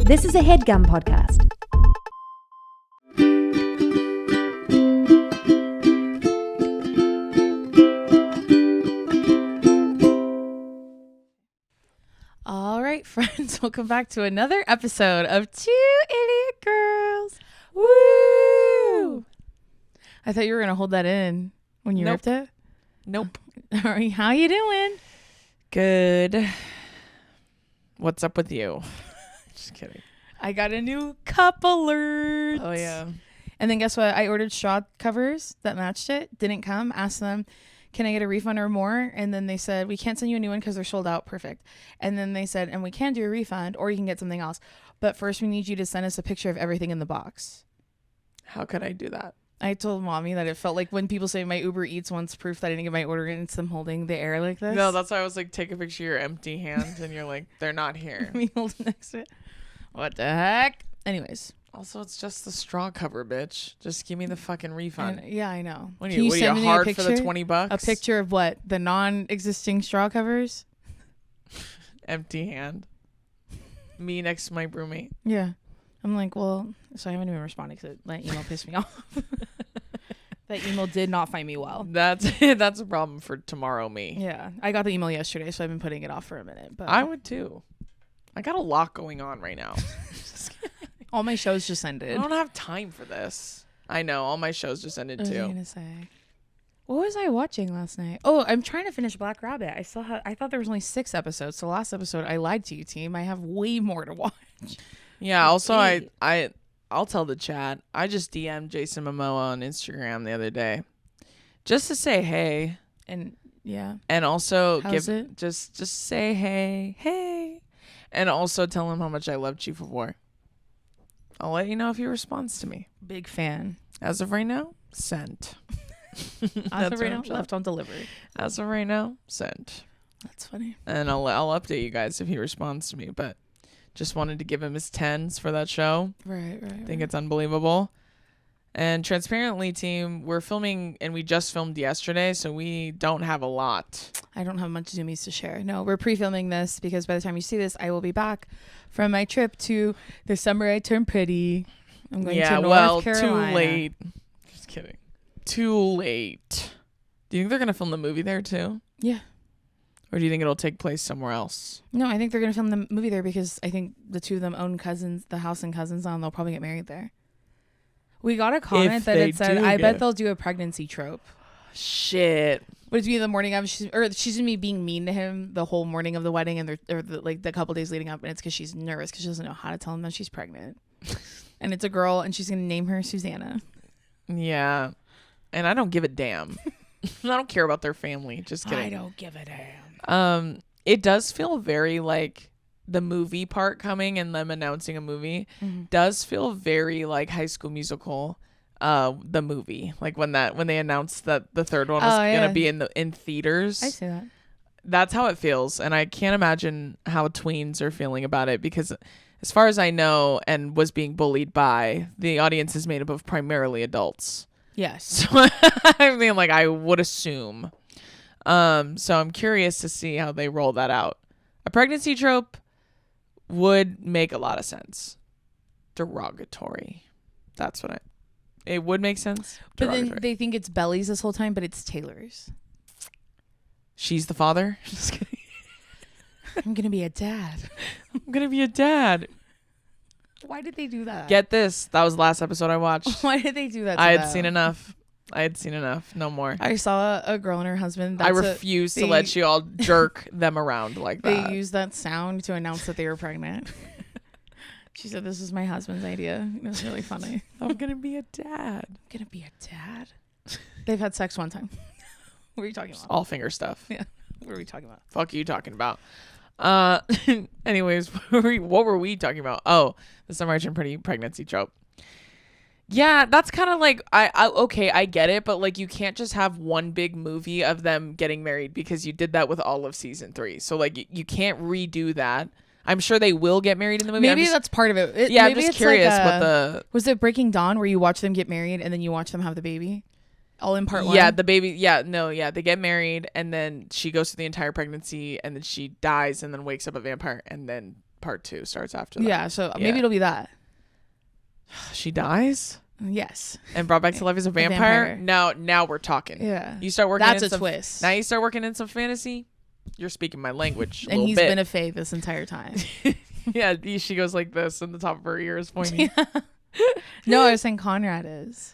This is a HeadGum podcast. All right, friends, welcome back to another episode of Two Idiot Girls. Woo! I thought you were going to hold that in when you ripped it. Nope. All right, how you doing? Good. What's up with you? Just kidding. I got a new cup alert. Oh, yeah. And then guess what? I ordered straw covers that matched it. Didn't come. Asked them, can I get a refund or more? And then they said, we can't send you a new one because they're sold out. Perfect. And then they said, and we can do a refund or you can get something else. But first we need you to send us a picture of everything in the box. How could I do that? I told mommy that it felt like when people say my Uber Eats wants proof that I didn't get my order in, it's them holding the air like this. No, that's why I was like, take a picture of your empty hands and you're like, they're not here. Me holding next to it. What the heck? Anyways. Also, it's just the straw cover, bitch. Just give me the fucking refund. Yeah, I know. What are Can you send me a hard picture? for the $20? A picture of what? The non-existing straw covers? Empty hand. Me next to my roommate. Yeah. I'm like, well, so I haven't even responded because that email pissed me off. That email did not find me well. That's a problem for tomorrow me. Yeah. I got the email yesterday, so I've been putting it off for a minute. But I would too. I got a lot going on right now. all my shows just ended. I don't have time for this. I know. All my shows just ended What was I too. gonna say? What was I watching last night? Oh, I'm trying to finish Black Rabbit. I thought there was only 6 episodes. So last episode, I lied to you, team. I have way more to watch. Yeah. Also, I'll tell the chat. I just DM'd Jason Momoa on Instagram the other day, just to say hey, And yeah, and also how's it? just say hey, and also tell him how much I love Chief of War. I'll let you know if he responds to me. Big fan. As of right now, sent. As of right now, left on delivery. As of right now, sent. That's funny. And I'll update you guys if he responds to me. But just wanted to give him his 10s for that show. Right. I think it's unbelievable. And transparently, team, we're filming, and we just filmed yesterday, so we don't have a lot. I don't have much zoomies to share. No, we're pre-filming this because by the time you see this, I will be back from my trip to the summer I turned pretty. I'm going to North Carolina. Too late. Just kidding. Too late. Do you think they're going to film the movie there, too? Yeah. Or do you think it'll take place somewhere else? No, I think they're going to film the movie there because I think the two of them own cousins, the house and cousins on. They'll probably get married there. We got a comment that it said, I bet they'll do a pregnancy trope. Shit. Would it be the morning of, she's going to be being mean to him the whole morning of the wedding and the couple days leading up. And it's because she's nervous because she doesn't know how to tell him that she's pregnant. And it's a girl and she's going to name her Susanna. Yeah. And I don't give a damn. I don't care about their family. Just kidding. I don't give a damn. It does feel very like the movie part coming and them announcing a movie does feel very like High School Musical, the movie. Like when they announced that the third one was gonna be in theaters. I see that. That's how it feels, and I can't imagine how tweens are feeling about it because, as far as I know, and was being bullied by, the audience is made up of primarily adults. Yes. So I mean, like I would assume. So I'm curious to see how they roll that out. A pregnancy trope would make a lot of sense. Derogatory. That's what it would make sense. But then they think it's Belly's this whole time, but it's Taylor's. She's the father? Just kidding. I'm going to be a dad. I'm going to be a dad. Why did they do that? Get this. That was the last episode I watched. Why did they do that? I had seen enough. No more. I saw a girl and her husband. I refuse to let you all jerk them around like that. They used that sound to announce that they were pregnant. She said, this is my husband's idea. It was really funny. I'm going to be a dad. I'm going to be a dad? They've had sex one time. What are you talking about? All finger stuff. Yeah. What are we talking about? Fuck you talking about. Anyways, what were we talking about? Oh, the summer I turned pretty pregnancy trope. Yeah, that's kind of like I get it, but like you can't just have one big movie of them getting married because you did that with all of season 3. So like you can't redo that. I'm sure they will get married in the movie. Maybe that's part of it. I'm maybe just curious like what the... Was it Breaking Dawn where you watch them get married and then you watch them have the baby? All in part 1? Yeah, the baby. Yeah, no, yeah. They get married and then she goes through the entire pregnancy and then she dies and then wakes up a vampire and then part 2 starts after that. Yeah, so maybe it'll be that. She dies Yes. and brought back to life as a vampire. Now we're talking. Yeah. You start working. That's in a some, twist. Now you start working in some fantasy. You're speaking my language. And he's been a fae this entire time. Yeah, she goes like this, and the top of her ear is pointing. No, I was saying Conrad is.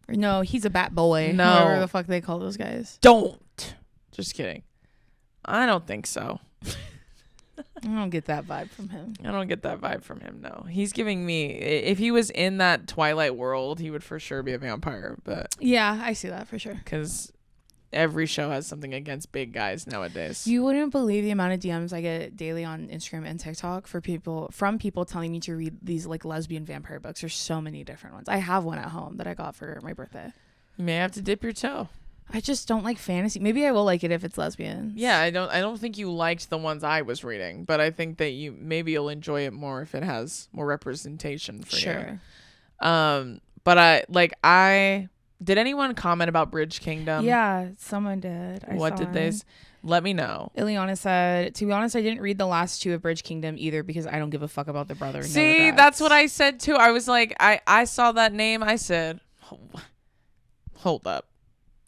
Or no, he's a bat boy. No. Whatever the fuck they call those guys. Don't. Just kidding. I don't think so. I don't get that vibe from him. I don't get that vibe from him. No, he's giving me. If he was in that Twilight world, he would for sure be a vampire. But yeah, I see that for sure. Because every show has something against big guys nowadays. You wouldn't believe the amount of DMs I get daily on Instagram and TikTok from people telling me to read these like lesbian vampire books. There's so many different ones. I have one at home that I got for my birthday. You may have to dip your toe. I just don't like fantasy. Maybe I will like it if it's lesbian. Yeah, I don't think you liked the ones I was reading, but I think that you'll enjoy it more if it has more representation for you. Sure. But I did anyone comment about Bridge Kingdom? Yeah, someone did. What did they? Let me know. Ileana said, to be honest, I didn't read the last 2 of Bridge Kingdom either because I don't give a fuck about the brother. See, that's what I said too. I was like, I saw that name. I said, hold up.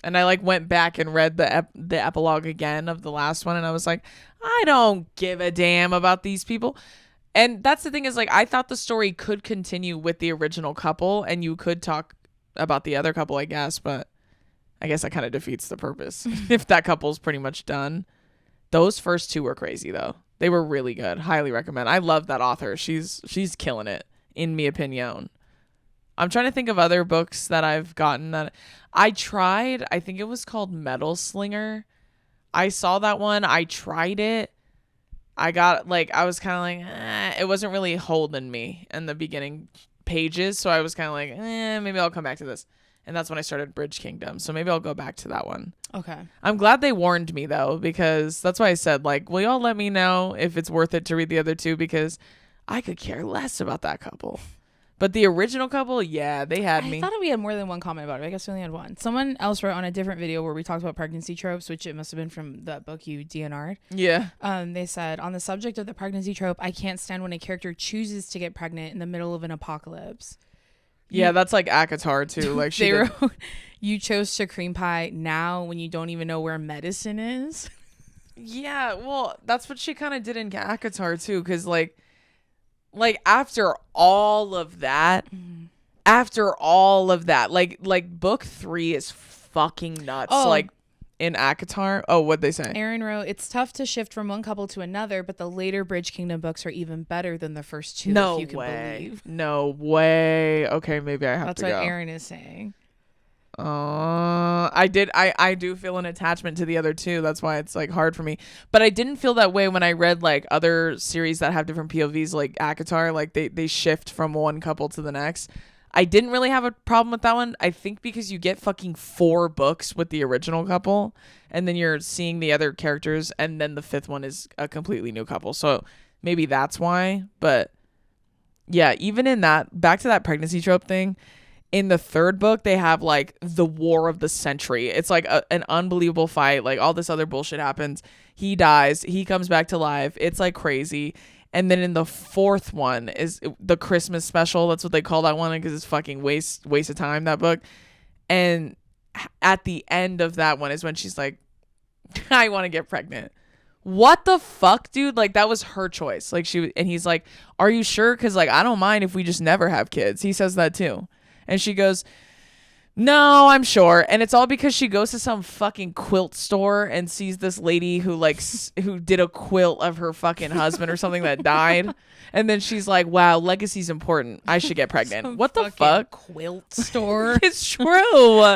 And I like went back and read the epilogue again of the last one. And I was like, I don't give a damn about these people. And that's the thing is like, I thought the story could continue with the original couple and you could talk about the other couple, I guess. But I guess that kind of defeats the purpose if that couple's pretty much done. Those first 2 were crazy though. They were really good. Highly recommend. I love that author. She's killing it in mi opinion. I'm trying to think of other books that I've gotten that I tried. I think it was called Metal Slinger. I saw that one. I tried it. I got I was kind of like, it wasn't really holding me in the beginning pages. So I was kind of like, maybe I'll come back to this. And that's when I started Bridge Kingdom. So maybe I'll go back to that one. Okay. I'm glad they warned me though, because that's why I said will y'all let me know if it's worth it to read the other 2? Because I could care less about that couple. But the original couple, yeah, they had me. I thought we had more than one comment about it. I guess we only had one. Someone else wrote on a different video where we talked about pregnancy tropes, which it must have been from that book you DNR'd. Yeah. They said, on the subject of the pregnancy trope, I can't stand when a character chooses to get pregnant in the middle of an apocalypse. Yeah, that's like ACOTAR too. Like she wrote, you chose to cream pie now when you don't even know where medicine is. Yeah, well, that's what she kind of did in ACOTAR too, because like after all of that, like book 3 is fucking nuts. Like in ACOTAR, what'd they say? Aaron wrote, it's tough to shift from one couple to another, but the later Bridge Kingdom books are even better than the first 2. No if you can way. believe. No way. Okay, maybe I have That's to go. That's what Aaron is saying. I do feel an attachment to the other 2. That's why it's like hard for me. But I didn't feel that way when I read like other series that have different POVs, like ACOTAR. Like they shift from one couple to the next. I didn't really have a problem with that one. I think because you get fucking 4 books with the original couple, and then you're seeing the other characters, and then the 5th one is a completely new couple. So maybe that's why. But yeah, even in that, back to that pregnancy trope thing. In the 3rd book, they have like the war of the century. It's like an unbelievable fight. Like all this other bullshit happens. He dies. He comes back to life. It's like crazy. And then in the 4th one is the Christmas special. That's what they call that one because it's fucking waste of time, that book. And at the end of that one is when she's like, I want to get pregnant. What the fuck, dude? Like that was her choice. Like and he's like, are you sure? Because like I don't mind if we just never have kids. He says that too. And she goes, no, I'm sure. And it's all because she goes to some fucking quilt store and sees this lady who who did a quilt of her fucking husband or something that died. And then she's like, wow, legacy's important. I should get pregnant. What the fuck? Quilt store. It's true.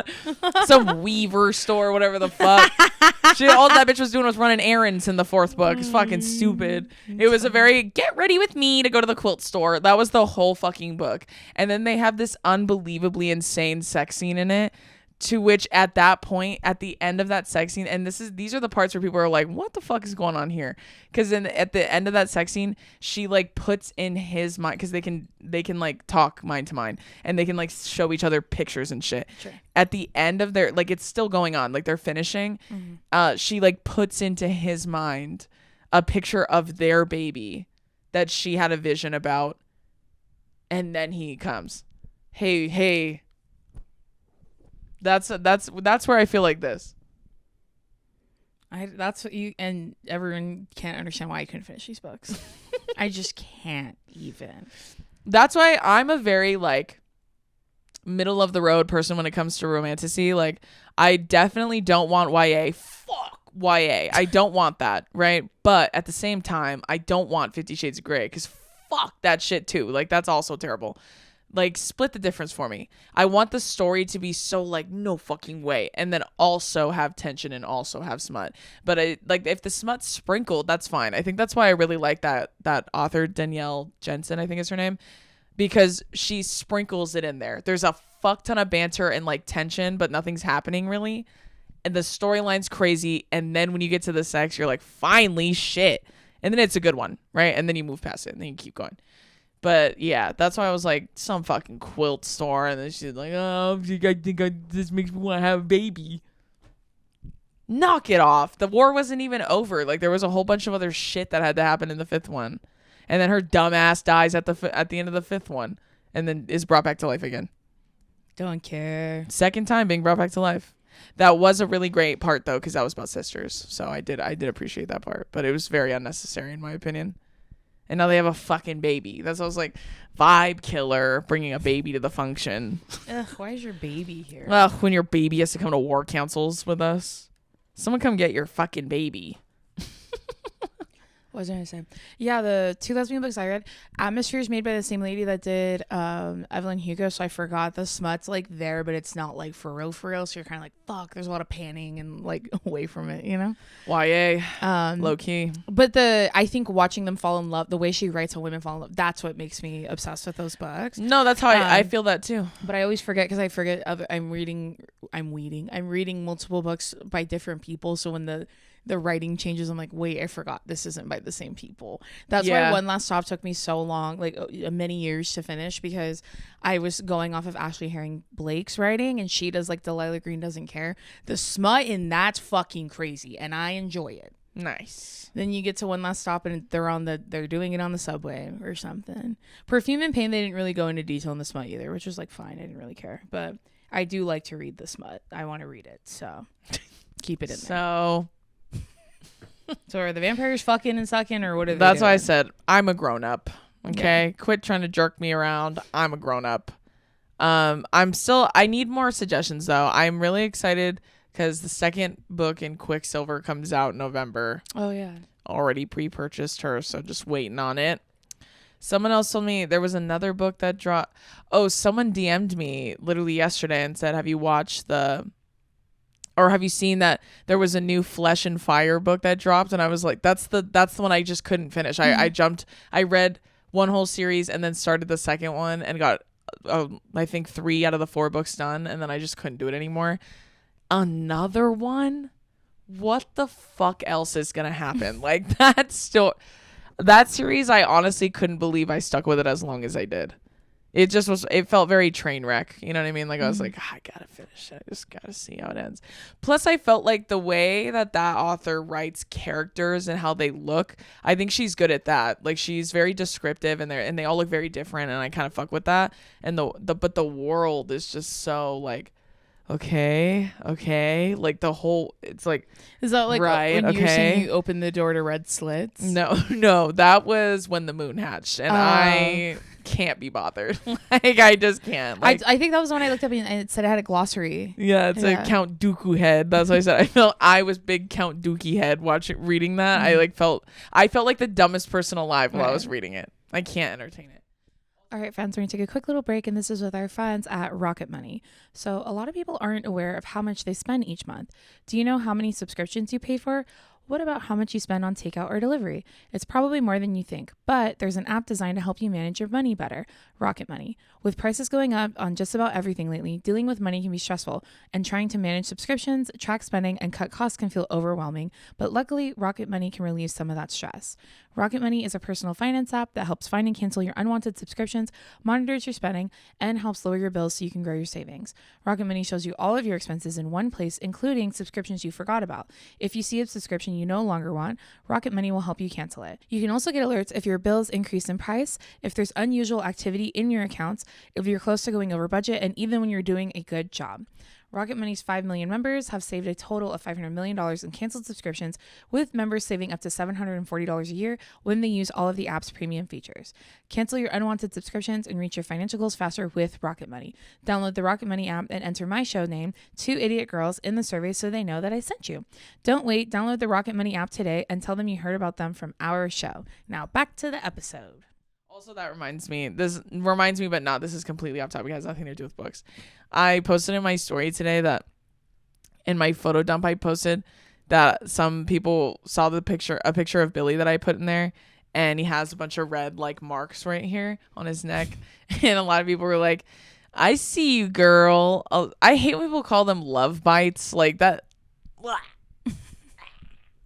Some weaver store, whatever the fuck. All that bitch was doing was running errands in the 4th book. It's fucking stupid. It was a very get ready with me to go to the quilt store. That was the whole fucking book. And then they have this unbelievably insane sex scene in it, to which at that point, at the end of that sex scene, and these are the parts where people are like, what the fuck is going on here? Because at the end of that sex scene, she like puts in his mind, because they can like talk mind to mind, and they can like show each other pictures and shit. Sure. At the end of their, like, it's still going on, like they're finishing. She like puts into his mind a picture of their baby that she had a vision about, and then he comes, hey, that's where I feel like this. That's what you, and everyone can't understand why I couldn't finish these books. I just can't even. That's why I'm a very like middle of the road person when it comes to romanticy. Like, I definitely don't want YA. Fuck YA. I don't want that, right? But at the same time, I don't want 50 Shades of Grey, because fuck that shit too. Like, that's also terrible. Like, split the difference for me. I want the story to be so like, no fucking way, and then also have tension and also have smut. But like, if the smut's sprinkled, that's fine. I think that's why I really like that author, Danielle Jensen, I think is her name, because she sprinkles it in there. There's a fuck ton of banter and like tension, but nothing's happening really, and the storyline's crazy, and then when you get to the sex, you're like, finally, shit, and then it's a good one, right? And then you move past it and then you keep going. But yeah, that's why I was like, some fucking quilt store, and then she's like, oh, I think this makes me want to have a baby. Knock it off. The war wasn't even over. Like, there was a whole bunch of other shit that had to happen in the 5th one, and then her dumb ass dies at the end of the 5th one, and then is brought back to life again. Don't care. Second time being brought back to life. That was a really great part though, because that was about sisters, so I did appreciate that part, but it was very unnecessary in my opinion. And now they have a fucking baby. That's what I was like, vibe killer, bringing a baby to the function. Ugh, why is your baby here? Ugh, when your baby has to come to war councils with us. Someone come get your fucking baby. What was I going to say? Yeah, the two lesbian books I read, Atmosphere is made by the same lady that did Evelyn Hugo, so I forgot the smut's like there, but it's not like for real, so you're kind of like, fuck, there's a lot of panning and like away from it, you know? YA, low key. But I think watching them fall in love, the way she writes how women fall in love, that's what makes me obsessed with those books. No, that's how I feel that too. But I always forget, because I'm reading multiple books by different people, so when the writing changes, I'm like, wait, I forgot this isn't by the same people. That's why One Last Stop took me so long, like many years to finish, because I was going off of Ashley Herring Blake's writing, and she does like Delilah Green Doesn't Care. The smut in that's fucking crazy, and I enjoy it. Nice. Then you get to One Last Stop, and they're doing it on the subway or something. Perfume and Pain, they didn't really go into detail in the smut either, which was like fine. I didn't really care, but I do like to read the smut. I want to read it, so keep it in there. So are the vampires fucking and sucking, or what are they That's doing? why I said I'm a grown up. Okay, yeah. Quit trying to jerk me around. I'm a grown up. I need more suggestions though. I'm really excited because the second book in Quicksilver comes out in November. Oh yeah. Already pre-purchased her, so just waiting on it. Someone else told me there was another book that dropped. Oh, someone DM'd me literally yesterday and said, have you seen that there was a new Flesh and Fire book that dropped? And I was like, that's the one I just couldn't finish. Mm-hmm. I read one whole series and then started the second one and got, I think 3 out of the 4 books done. And then I just couldn't do it anymore. Another one? What the fuck else is going to happen? Like that series, I honestly couldn't believe I stuck with it as long as I did. It felt very train wreck. You know what I mean? Like I was like, I gotta finish it. I just gotta see how it ends. Plus I felt like the way that author writes characters and how they look, I think she's good at that. Like she's very descriptive and they all look very different, and I kind of fuck with that. And but the world is just so like, okay, like the whole, it's like, is that like right, when you're saying you open the door to red slits? No, that was when the moon hatched, and I can't be bothered. Like I just can't. Like, I think that was the one I looked up and it said it had a glossary. Yeah, it's a Count Dooku head. That's what I said. I was big Count Dookie head reading that. Mm-hmm. I felt like the dumbest person alive while I was reading it. I can't entertain it. All right, friends, we're going to take a quick little break, and this is with our friends at Rocket Money. So a lot of people aren't aware of how much they spend each month. Do you know how many subscriptions you pay for? What about how much you spend on takeout or delivery? It's probably more than you think, but there's an app designed to help you manage your money better, Rocket Money. With prices going up on just about everything lately, dealing with money can be stressful, and trying to manage subscriptions, track spending, and cut costs can feel overwhelming, but luckily, Rocket Money can relieve some of that stress. Rocket Money is a personal finance app that helps find and cancel your unwanted subscriptions, monitors your spending, and helps lower your bills so you can grow your savings. Rocket Money shows you all of your expenses in one place, including subscriptions you forgot about. If you see a subscription you you no longer want, Rocket Money will help you cancel it. You can also get alerts if your bills increase in price, if there's unusual activity in your accounts, if you're close to going over budget, and even when you're doing a good job. Rocket Money's 5 million members have saved a total of $500 million in canceled subscriptions, with members saving up to $740 a year when they use all of the app's premium features. Cancel your unwanted subscriptions and reach your financial goals faster with Rocket Money. Download the Rocket Money app and enter my show name, 2 Idiot Girls, in the survey so they know that I sent you. Don't wait. Download the Rocket Money app today and tell them you heard about them from our show. Now back to the episode. Also, that reminds me, but not, this is completely off topic. It has nothing to do with books. I posted in my story today that in my photo dump, I posted that some people saw a picture of Billy that I put in there, and he has a bunch of red like marks right here on his neck. And a lot of people were like, I see you, girl. I hate when people call them love bites like that.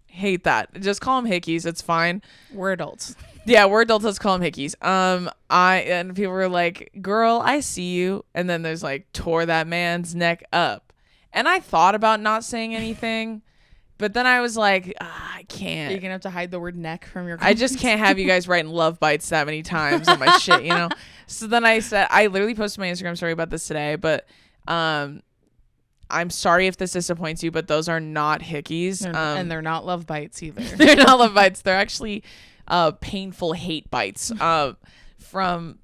Hate that. Just call them hickeys. It's fine. We're adults. Yeah, we're adults. Let's call them hickeys. And people were like, girl, I see you. And then there's like, tore that man's neck up. And I thought about not saying anything, but then I was like, I can't. You're going to have to hide the word neck from your I just can't have you guys writing love bites that many times on my shit, you know? So then I said, I literally posted my Instagram story about this today, but I'm sorry if this disappoints you, but those are not hickeys. And they're not love bites either. They're not love bites. They're actually painful hate bites from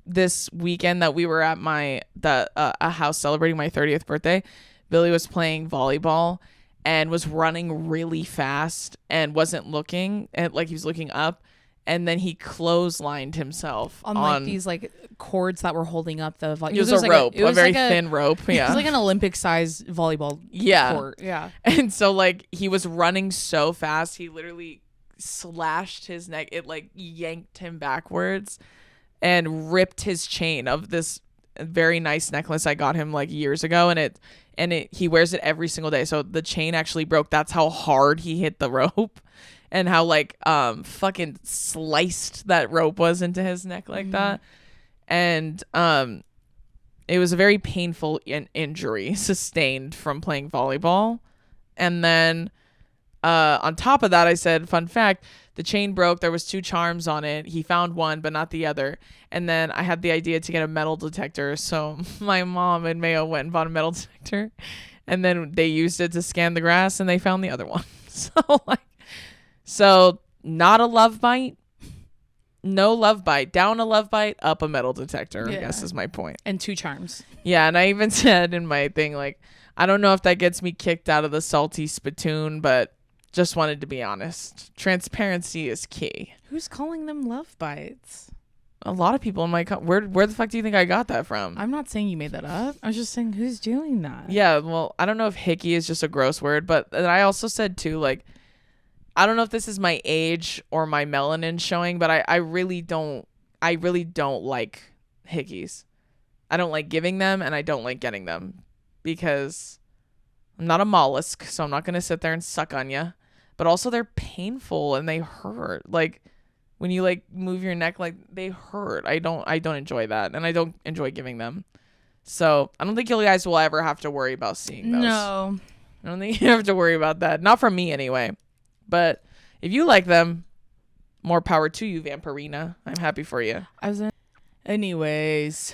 this weekend that we were at a house celebrating my 30th birthday. Billy was playing volleyball and was running really fast and wasn't looking, and like he was looking up, and then he clotheslined himself on like these like cords that were holding up the volleyball. It was a rope, a very thin rope. Yeah, it was like an Olympic size volleyball court. Yeah, and so like he was running so fast, he literally slashed his neck. It like yanked him backwards and ripped his chain of this very nice necklace I got him like years ago, and he wears it every single day. So the chain actually broke. That's how hard he hit the rope, and how like fucking sliced that rope was into his neck like that. And it was a very painful injury sustained from playing volleyball. And then on top of that, I said, fun fact, the chain broke. There was 2 charms on it. He found one, but not the other. And then I had the idea to get a metal detector. So my mom and Mayo went and bought a metal detector, and then they used it to scan the grass, and they found the other one. So not a love bite. No love bite. Down a love bite, up a metal detector, I guess is my point. And 2 charms. Yeah, and I even said in my thing, like, I don't know if that gets me kicked out of the salty spittoon, but just wanted to be honest. Transparency is key. Who's calling them love bites? A lot of people in my where the fuck do you think I got that from? I'm not saying you made that up. I was just saying, who's doing that? Yeah, well, I don't know if hickey is just a gross word, but I also said too, like, I don't know if this is my age or my melanin showing, but I really don't like hickeys. I don't like giving them, and I don't like getting them, because I'm not a mollusk, so I'm not going to sit there and suck on you. But also they're painful and they hurt. Like when you like move your neck, like they hurt. I don't enjoy that, and I don't enjoy giving them. So I don't think you guys will ever have to worry about seeing those. No. I don't think you have to worry about that. Not from me anyway. But if you like them, more power to you, Vampirina. I'm happy for you. Anyways,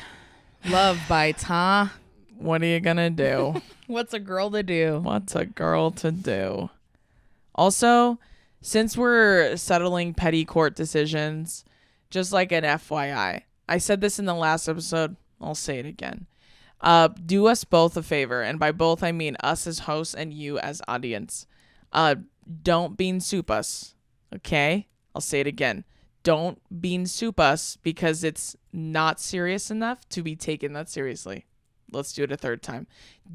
love bites, huh? What are you gonna do? What's a girl to do? What's a girl to do? Also, since we're settling petty court decisions, just like an FYI, I said this in the last episode, I'll say it again. Do us both a favor, and by both I mean us as hosts and you as audience. Don't bean soup us, okay? I'll say it again. Don't bean soup us, because it's not serious enough to be taken that seriously. Let's do it a third time.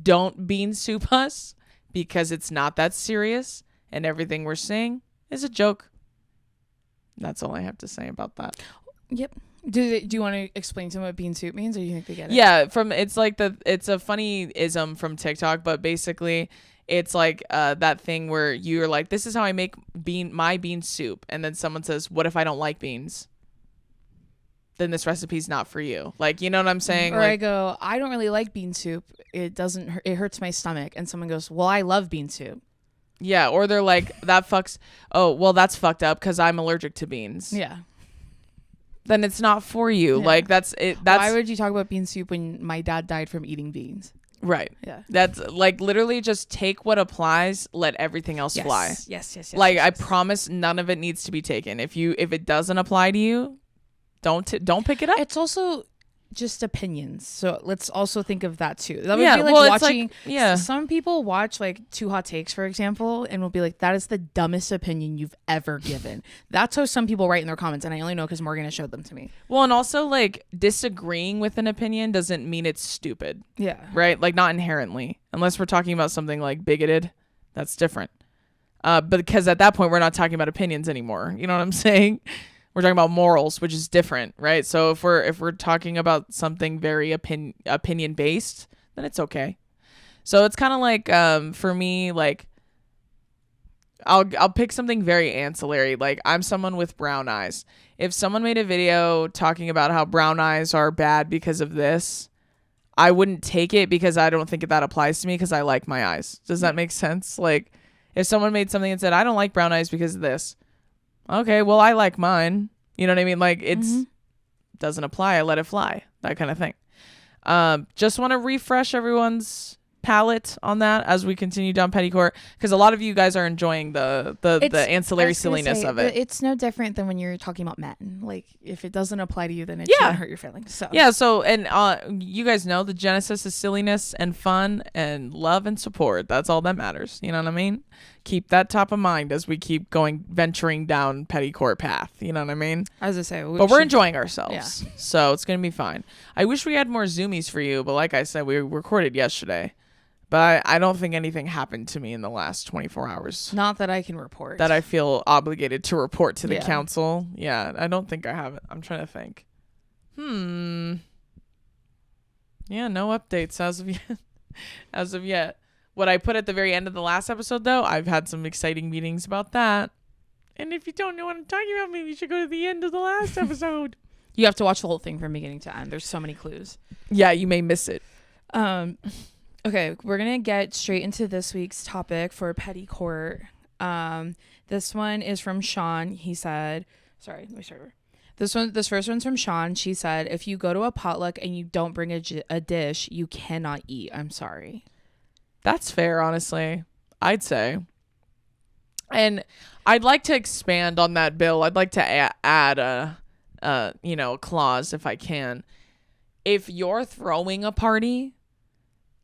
Don't bean soup us, because it's not that serious, and everything we're saying is a joke. That's all I have to say about that. Yep. Do you want to explain to them what bean soup means, or do you think they get it? Yeah, it's a funny ism from TikTok, but basically it's like that thing where you're like, this is how I make my bean soup, and then someone says, what if I don't like beans? Then this recipe's not for you. Like, you know what I'm saying? Or like, I go, I don't really like bean soup. It hurts my stomach. And someone goes, well, I love bean soup. Yeah, or they're like, that fucks. Oh, well, that's fucked up because I'm allergic to beans. Yeah. Then it's not for you. Yeah. Like that's it. That's Why would you talk about bean soup when my dad died from eating beans? right. Yeah. That's like literally just take what applies. Let everything else fly. Yes. Like I promise, none of it needs to be taken. If it doesn't apply to you, don't pick it up. It's also just opinions, so let's also think of that too. That would Yeah, be like well, it's watching. like- Some people watch like Two Hot Takes, for example, and will be like, "That is the dumbest opinion you've ever given." That's how some people write in their comments, and I only know because Morgan has showed them to me. Well, and also like disagreeing with an opinion doesn't mean it's stupid, Yeah. right? Like not inherently, unless we're talking about something like bigoted, that's different. But because at that point we're not talking about opinions anymore. You know what I'm saying? We're talking about morals, which is different, right? So if we're talking about something very opinion based, then it's okay. So it's kind of like for me, like I'll pick something very ancillary. Like I'm someone with brown eyes. If someone made a video talking about how brown eyes are bad because of this, I wouldn't take it because I don't think that applies to me because I like my eyes. Does that make sense? Like if someone made something and said, I don't like brown eyes because of this. Okay, well, I like mine. You know what I mean? Like it's doesn't apply. I let it fly. That kind of thing. Just want to refresh everyone's palette on that as we continue down petticoat, because a lot of you guys are enjoying the ancillary silliness of it. It's no different than when you're talking about men. Like if it doesn't apply to you, then it Yeah. shouldn't hurt your feelings. So Yeah, so and you guys know the genesis is silliness and fun and love and support. That's all that matters. You know what I mean? Keep that top of mind as we keep venturing down petticoat path. You know what I mean? as I say, But we're enjoying ourselves. So it's going to be fine. I wish we had more Zoomies for you, but like I said, we recorded yesterday. But I don't think anything happened to me in the last 24 hours not that I can report. that I feel obligated to report to the Yeah. council. Yeah, I don't think I have it. I'm trying to think. Yeah, no updates as of yet. As of yet. What I put at the very end of the last episode, though, I've had some exciting meetings about that. And if you don't know what I'm talking about, maybe you should go to the end of the last episode. You have to watch the whole thing from beginning to end. There's so many clues. Yeah, you may miss it. Okay, we're gonna get straight into this week's topic for petticoat. This one is from Sean. He said, "Sorry, let me start over." This first one's from Sean. She said, "If you go to a potluck and you don't bring a dish, you cannot eat. I'm sorry." That's fair, honestly. I'd say. And I'd like to expand on that bill. I'd like to add a clause if I can. If you're throwing a party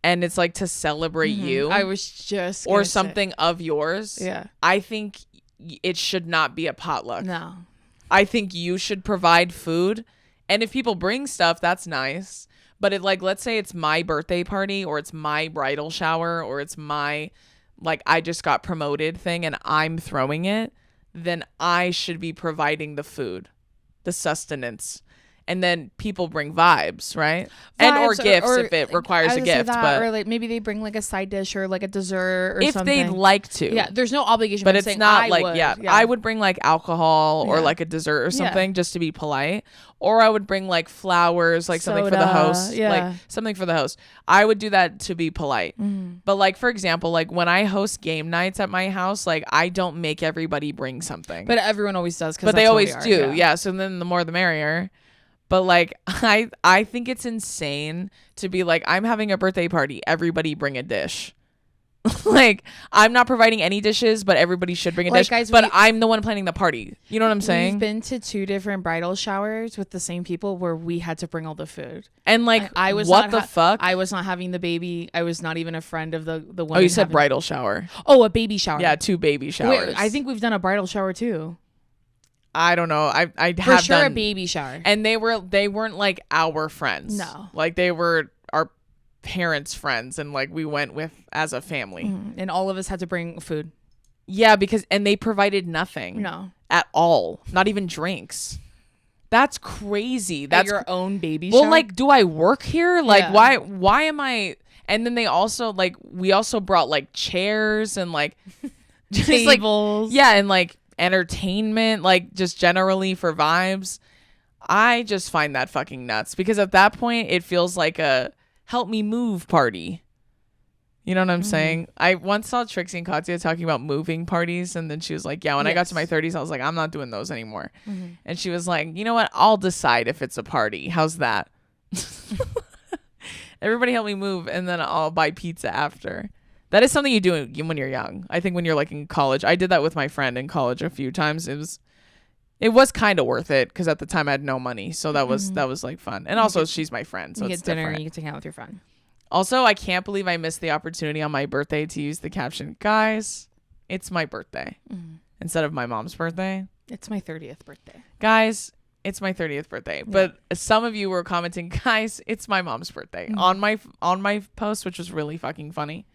and it's like to celebrate you, I was just or gonna something of yours, say, yeah. I think it should not be a potluck. No. I think you should provide food. And if people bring stuff, that's nice. But let's say it's my birthday party, or it's my bridal shower, or it's my, I just got promoted thing and I'm throwing it, then I should be providing the food, the sustenance. And then people bring vibes, right? Or gifts if it requires a gift. But or maybe they bring a side dish or a dessert or if something. they'd like to. Yeah, there's no obligation. But it's not I would bring alcohol or Yeah. a dessert or something just to be polite. Or I would bring flowers, something for the Soda, host. yeah. Something for the host. I would do that to be polite. But for example, when I host game nights at my house, I don't make everybody bring something. But everyone always does. But they always do. Yeah. So then the more the merrier. But I think it's insane to be I'm having a birthday party. Everybody bring a dish. I'm not providing any dishes, but everybody should bring a dish. Guys, but I'm the one planning the party. You know what I'm saying? We've been to 2 different bridal showers with the same people where we had to bring all the food. And I was what not the fuck? I was not having the baby. I was not even a friend of the woman. Oh, you said bridal shower. Oh, a baby shower. Yeah, 2 baby showers. Wait, I think we've done a bridal shower too. I don't know. I For have sure done a baby shower. And they weren't our friends. No. They were our parents' friends, and we went with as a family. And all of us had to bring food. Yeah, and they provided nothing. No. At all. Not even drinks. That's crazy. That's At your own baby shower. Well, do I work here? Yeah. Why am I? And then they also we also brought chairs and just tables. yeah, and entertainment, just generally for vibes. I just find that fucking nuts, because at that point it feels like a help me move party. You know what I'm saying? I once saw Trixie and Katya talking about moving parties, and then she was like, yeah, when I got to my 30s, I was like, I'm not doing those anymore. And she was like, you know what? I'll decide if it's a party. How's that? Everybody help me move, and then I'll buy pizza after. That is something you do when you're young. I think when you're like in college, I did that with my friend in college a few times. It was kind of worth it because at the time I had no money, so that was like fun. And also she's my friend, so you it's get dinner different. and you get to hang out with your friend. Also, I can't believe I missed the opportunity on my birthday to use the caption, guys, it's my birthday instead of my mom's birthday. It's my 30th birthday. Guys, it's my 30th birthday. Yeah. But some of you were commenting, guys, it's my mom's birthday on my post, which was really fucking funny.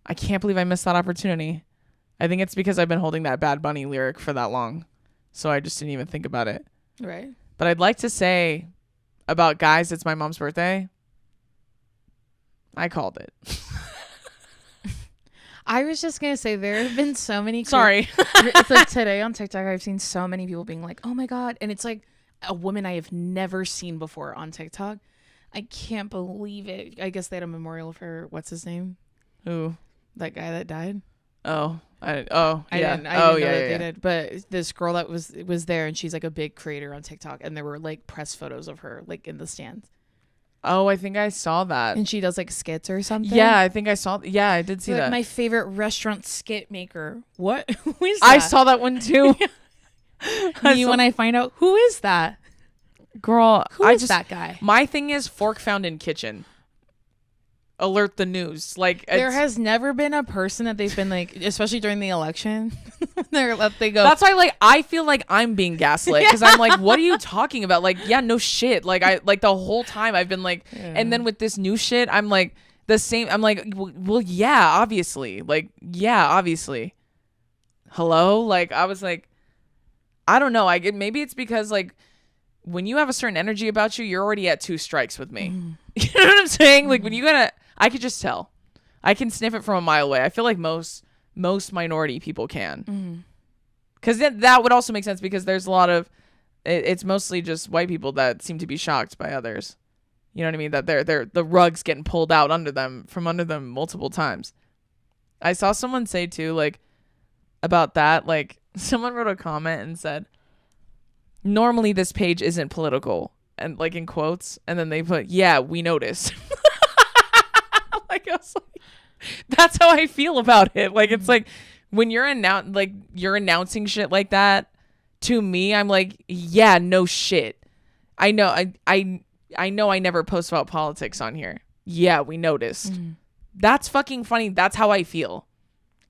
I can't believe I missed that opportunity. I think it's because I've been holding that Bad Bunny lyric for that long. So I just didn't even think about it. Right. But I'd like to say about guys, it's my mom's birthday. I called it. I was just going to say there have been so many. Sorry. It's like today on TikTok, I've seen so many people being like, oh my God. And it's like a woman I have never seen before on TikTok. I can't believe it. I guess they had a memorial for what's his name? Who? That guy that died. Oh, I didn't know yeah. that they did. But this girl that was there, and she's like a big creator on TikTok, and there were like press photos of her like in the stands. Oh, I think I saw that. And she does like skits or something. Yeah, I think I saw. Yeah, I did see like that. My favorite restaurant skit maker. What? Who is that? I saw that one too. When I find out who is that, girl, who is that guy? My thing is fork found in kitchen. Alert the news. Like there has never been a person that they've been like, especially during the election, they go. That's why I feel like I'm being gaslit because I'm like, what are you talking about? Like, yeah, no shit. Like the whole time I've been like, and then with this new shit, I'm like the same. I'm like, well, yeah, obviously. Like, yeah, obviously. Hello? Like, I was like, I don't know. Maybe it's because like when you have a certain energy about you, you're already at 2 strikes with me. You know what I'm saying? Like when you I could just tell. I can sniff it from a mile away. I feel like most minority people can. Because that would also make sense because there's a lot of, it's mostly just white people that seem to be shocked by others. You know what I mean? That the rug's getting pulled out from under them multiple times. I saw someone say too, like, about that, like, someone wrote a comment and said, normally this page isn't political, and like in quotes, and then they put, yeah, we noticed. Like, I was like, that's how I feel about it. Like, it's like when you're announcing shit like that to me, I'm like, yeah, no shit. I know I know I never post about politics on here. Yeah, we noticed. That's fucking funny. That's how I feel.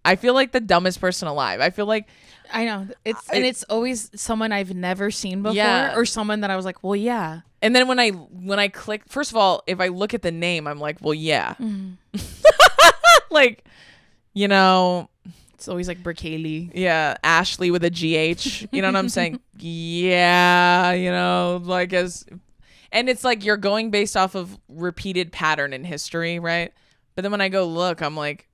I feel like the dumbest person alive. I feel like I know it's always someone I've never seen before, or someone that I was like, well, yeah. And then when I click, first of all, if I look at the name, I'm like, well, yeah. Like, you know, it's always like Brickley. Yeah, Ashley with a GH. You know what I'm saying? Yeah, you know, like and it's like you're going based off of repeated pattern in history, right? But then when I go look, I'm like,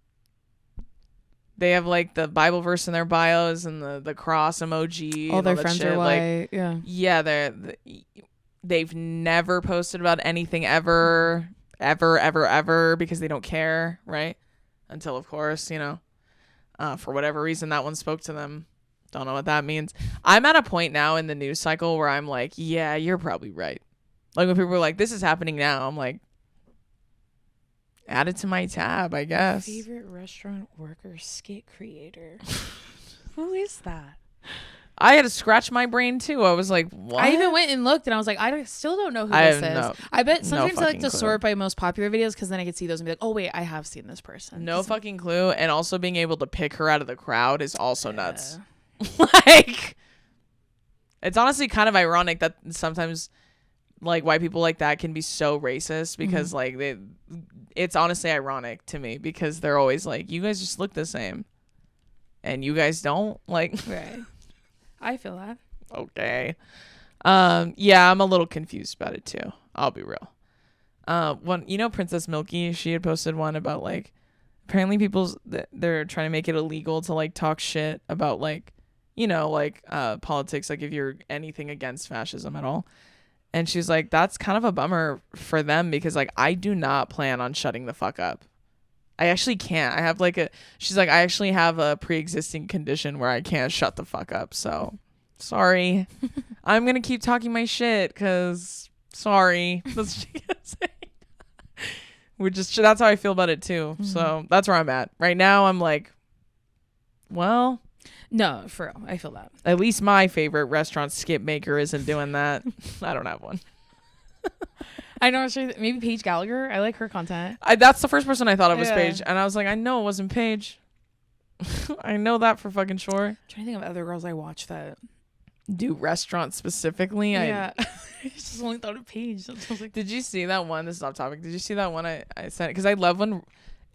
they have like the Bible verse in their bios and the cross emoji. All their friends are white. Like, yeah, they've never posted about anything ever because they don't care, right? Until, of course, you know, for whatever reason that one spoke to them. Don't know what that means. I'm at a point now in the news cycle where I'm like, yeah, you're probably right. Like when people are like, this is happening now, I'm like, add it to my tab, I guess. Favorite restaurant worker skit creator. Who is that? I had to scratch my brain too. I was like, what? I even went and looked and I was like, still don't know who this is. I bet sometimes I like to sort by most popular videos because then I could see those and be like, oh wait, I have seen this person. No fucking clue. And also being able to pick her out of the crowd is also nuts. Like, it's honestly kind of ironic that sometimes like white people like that can be so racist because like it's honestly ironic to me because they're always like, you guys just look the same and you guys don't, like. Right. I feel that. Okay. Yeah, I'm a little confused about it too. I'll be real. One, you know, Princess Milky, she had posted one about like, apparently they're trying to make it illegal to like talk shit about like, you know, like politics, like if you're anything against fascism at all. And she's like, that's kind of a bummer for them because like I do not plan on shutting the fuck up. I actually can't. I have like she's like, I actually have a pre-existing condition where I can't shut the fuck up. So sorry. I'm going to keep talking my shit because sorry. That's what she kept saying. That's how I feel about it too. So that's where I'm at. Right now I'm like, well. No, for real. I feel that. At least my favorite restaurant skip maker isn't doing that. I don't have one. I know. Maybe Paige Gallagher. I like her content. That's the first person I thought of was Yeah. Paige. And I was like, I know it wasn't Paige. I know that for fucking sure. I'm trying to think of other girls I watch that do restaurants specifically. Yeah. I just only thought of Paige. So I was like, Did you see that one? This is off topic. Did you see that one I sent? Because I love when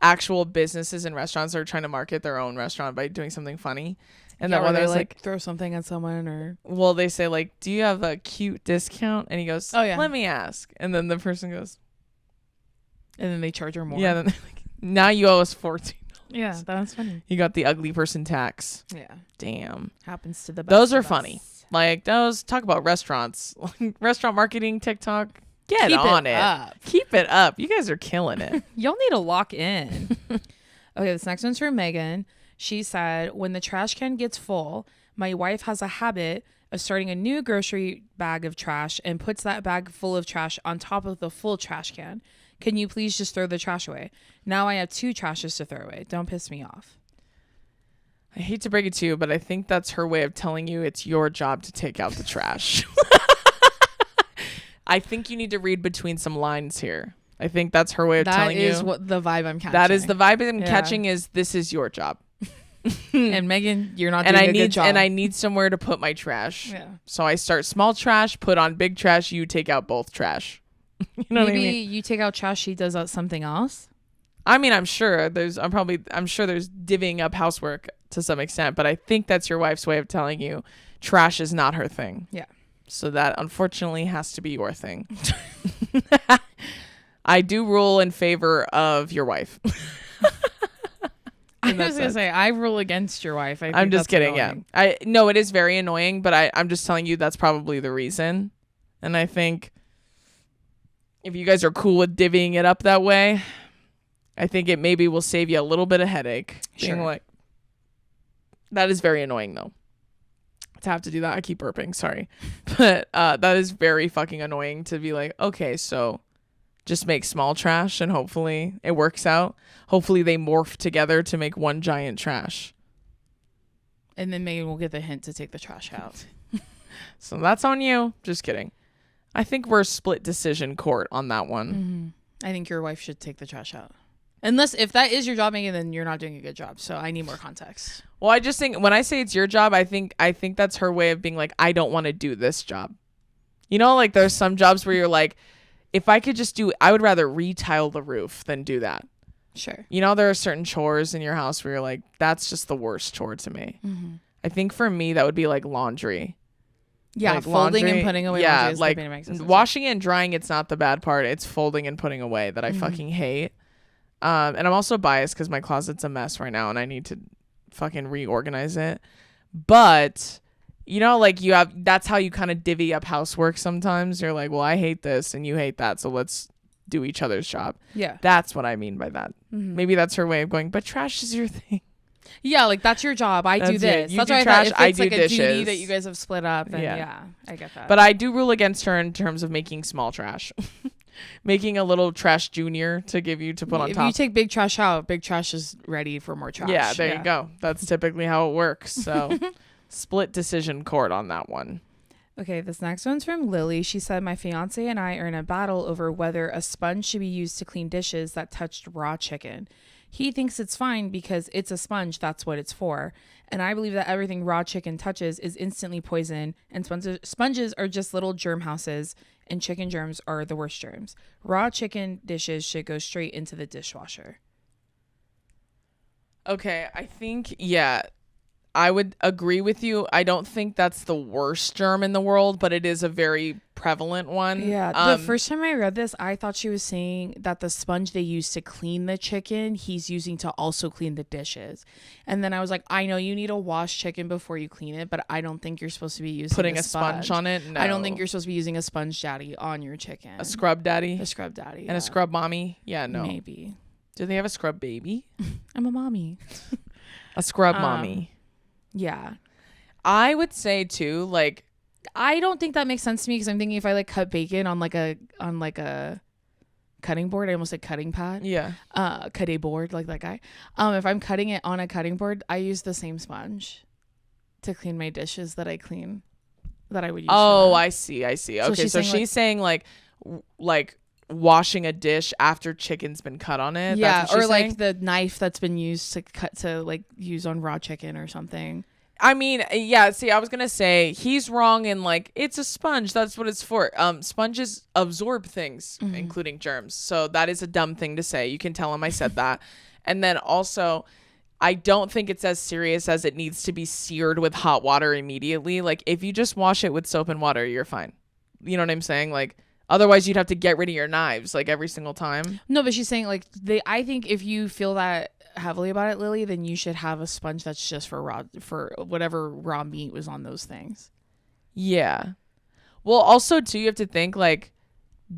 actual businesses and restaurants are trying to market their own restaurant by doing something funny. And that one they was like, throw something at someone or. well, they say like, do you have a cute discount? And he goes, Oh, yeah. let me ask. And then the person goes, And then they charge her more. yeah. Then they're like, now you owe us $14. Yeah, that's funny. You got the ugly person tax. Yeah. Damn. Happens to the best. Those are of us. funny. Like those, talk about restaurants. Restaurant marketing, TikTok. Get Keep on it it. up. Keep it up. You guys are killing it. Y'all need to lock in. Okay, this next one's from Megan. She said, when the trash can gets full, my wife has a habit of starting a new grocery bag of trash and puts that bag full of trash on top of the full trash can. Can you please just throw the trash away? Now I have 2 trashes to throw away. Don't piss me off. I hate to break it to you, but I think that's her way of telling you it's your job to take out the trash. I think you need to read between some lines here. I think that's her way of telling you. That is what the vibe I'm catching. That is the vibe I'm catching is this is your job. And Megan, you're not doing a good job. And I need somewhere to put my trash. Yeah. So I start small trash, put on big trash, you take out both trash. You know what I Maybe mean? you take out trash, she does out something else. I mean, I'm sure there's divvying up housework to some extent, but I think that's your wife's way of telling you trash is not her thing. Yeah. So that unfortunately has to be your thing. I do rule in favor of your wife. I was gonna say I rule against your wife. I'm just kidding. Annoying. Yeah. No, it is very annoying, but I'm just telling you that's probably the reason. And I think if you guys are cool with divvying it up that way, I think it maybe will save you a little bit of headache. Sure. Being like, that is very annoying though. To have to do that. I keep burping. Sorry. But that is very fucking annoying to be like, okay, so just make small trash and hopefully it works out. Hopefully they morph together to make one giant trash. And then maybe we'll get the hint to take the trash out. So that's on you. Just kidding. I think we're split decision court on that one. Mm-hmm. I think your wife should take the trash out. Unless if that is your job, Megan, then you're not doing a good job. So I need more context. Well, I just think when I say it's your job, I think that's her way of being like, I don't want to do this job. You know, like there's some jobs where you're like, if I could just I would rather retile the roof than do that. Sure. You know, there are certain chores in your house where you're like, that's just the worst chore to me. Mm-hmm. I think for me, that would be like laundry. Yeah, like folding laundry, and putting away. Yeah, laundry is like the thing that makes sense. washing and drying, it's not the bad part. It's folding and putting away that I fucking hate. And I'm also biased because my closet's a mess right now and I need to fucking reorganize it. But you know, like that's how you kind of divvy up housework sometimes. You're like, well, I hate this and you hate that, so let's do each other's job. Yeah. That's what I mean by that. Mm-hmm. Maybe that's her way of going, but trash is your thing. Yeah, like that's your job. I do That's this. it. You That's do why trash, I thought I if it's do like a duty dishes. that you guys have split up, then Yeah. yeah, I get that. But I do rule against her in terms of making small trash. Making a little trash junior to give you to put on if top. you take big trash out, big trash is ready for more trash. Yeah, there you go. That's typically how it works. So split decision court on that one. Okay, this next one's from Lily. She said, my fiance and I are in a battle over whether a sponge should be used to clean dishes that touched raw chicken. He thinks it's fine because it's a sponge, that's what it's for. And I believe that everything raw chicken touches is instantly poison, and sponges are just little germ houses, and chicken germs are the worst germs. Raw chicken dishes should go straight into the dishwasher. Okay, I think, yeah, I would agree with you. I don't think that's the worst germ in the world, but it is a very prevalent one. Yeah. The first time I read this, I thought she was saying that the sponge they use to clean the chicken, he's using to also clean the dishes. And then I was like, I know you need to wash chicken before you clean it, but I don't think you're supposed to be using putting a sponge on it. No. I don't think you're supposed to be using a sponge daddy on your chicken. A scrub daddy. A scrub daddy. And a scrub mommy. Yeah, no. Maybe. Do they have a scrub baby? I'm a mommy. A scrub mommy. Yeah. I would say too, like, I don't think that makes sense to me because I'm thinking if I like cut bacon on like a cutting board, I almost said cutting pad. yeah. Cutting board, like that guy. If I'm cutting it on a cutting board, I use the same sponge to clean my dishes that I would use. Oh, I see. Okay, so she's she's saying like washing a dish after chicken's been cut on it. Yeah, That's what or she's like saying? the knife that's been used to cut to like use on raw chicken or something. I mean, yeah, see, I was going to say he's wrong in like it's a sponge. That's what it's for. Sponges absorb things, including germs. So that is a dumb thing to say. You can tell him I said that. And then also, I don't think it's as serious as it needs to be seared with hot water immediately. Like if you just wash it with soap and water, you're fine. You know what I'm saying? Like otherwise you'd have to get rid of your knives like every single time. No, but she's saying like I think if you feel that heavily about it, Lily, then you should have a sponge that's just for whatever raw meat was on those things. Yeah. Well, also too, you have to think like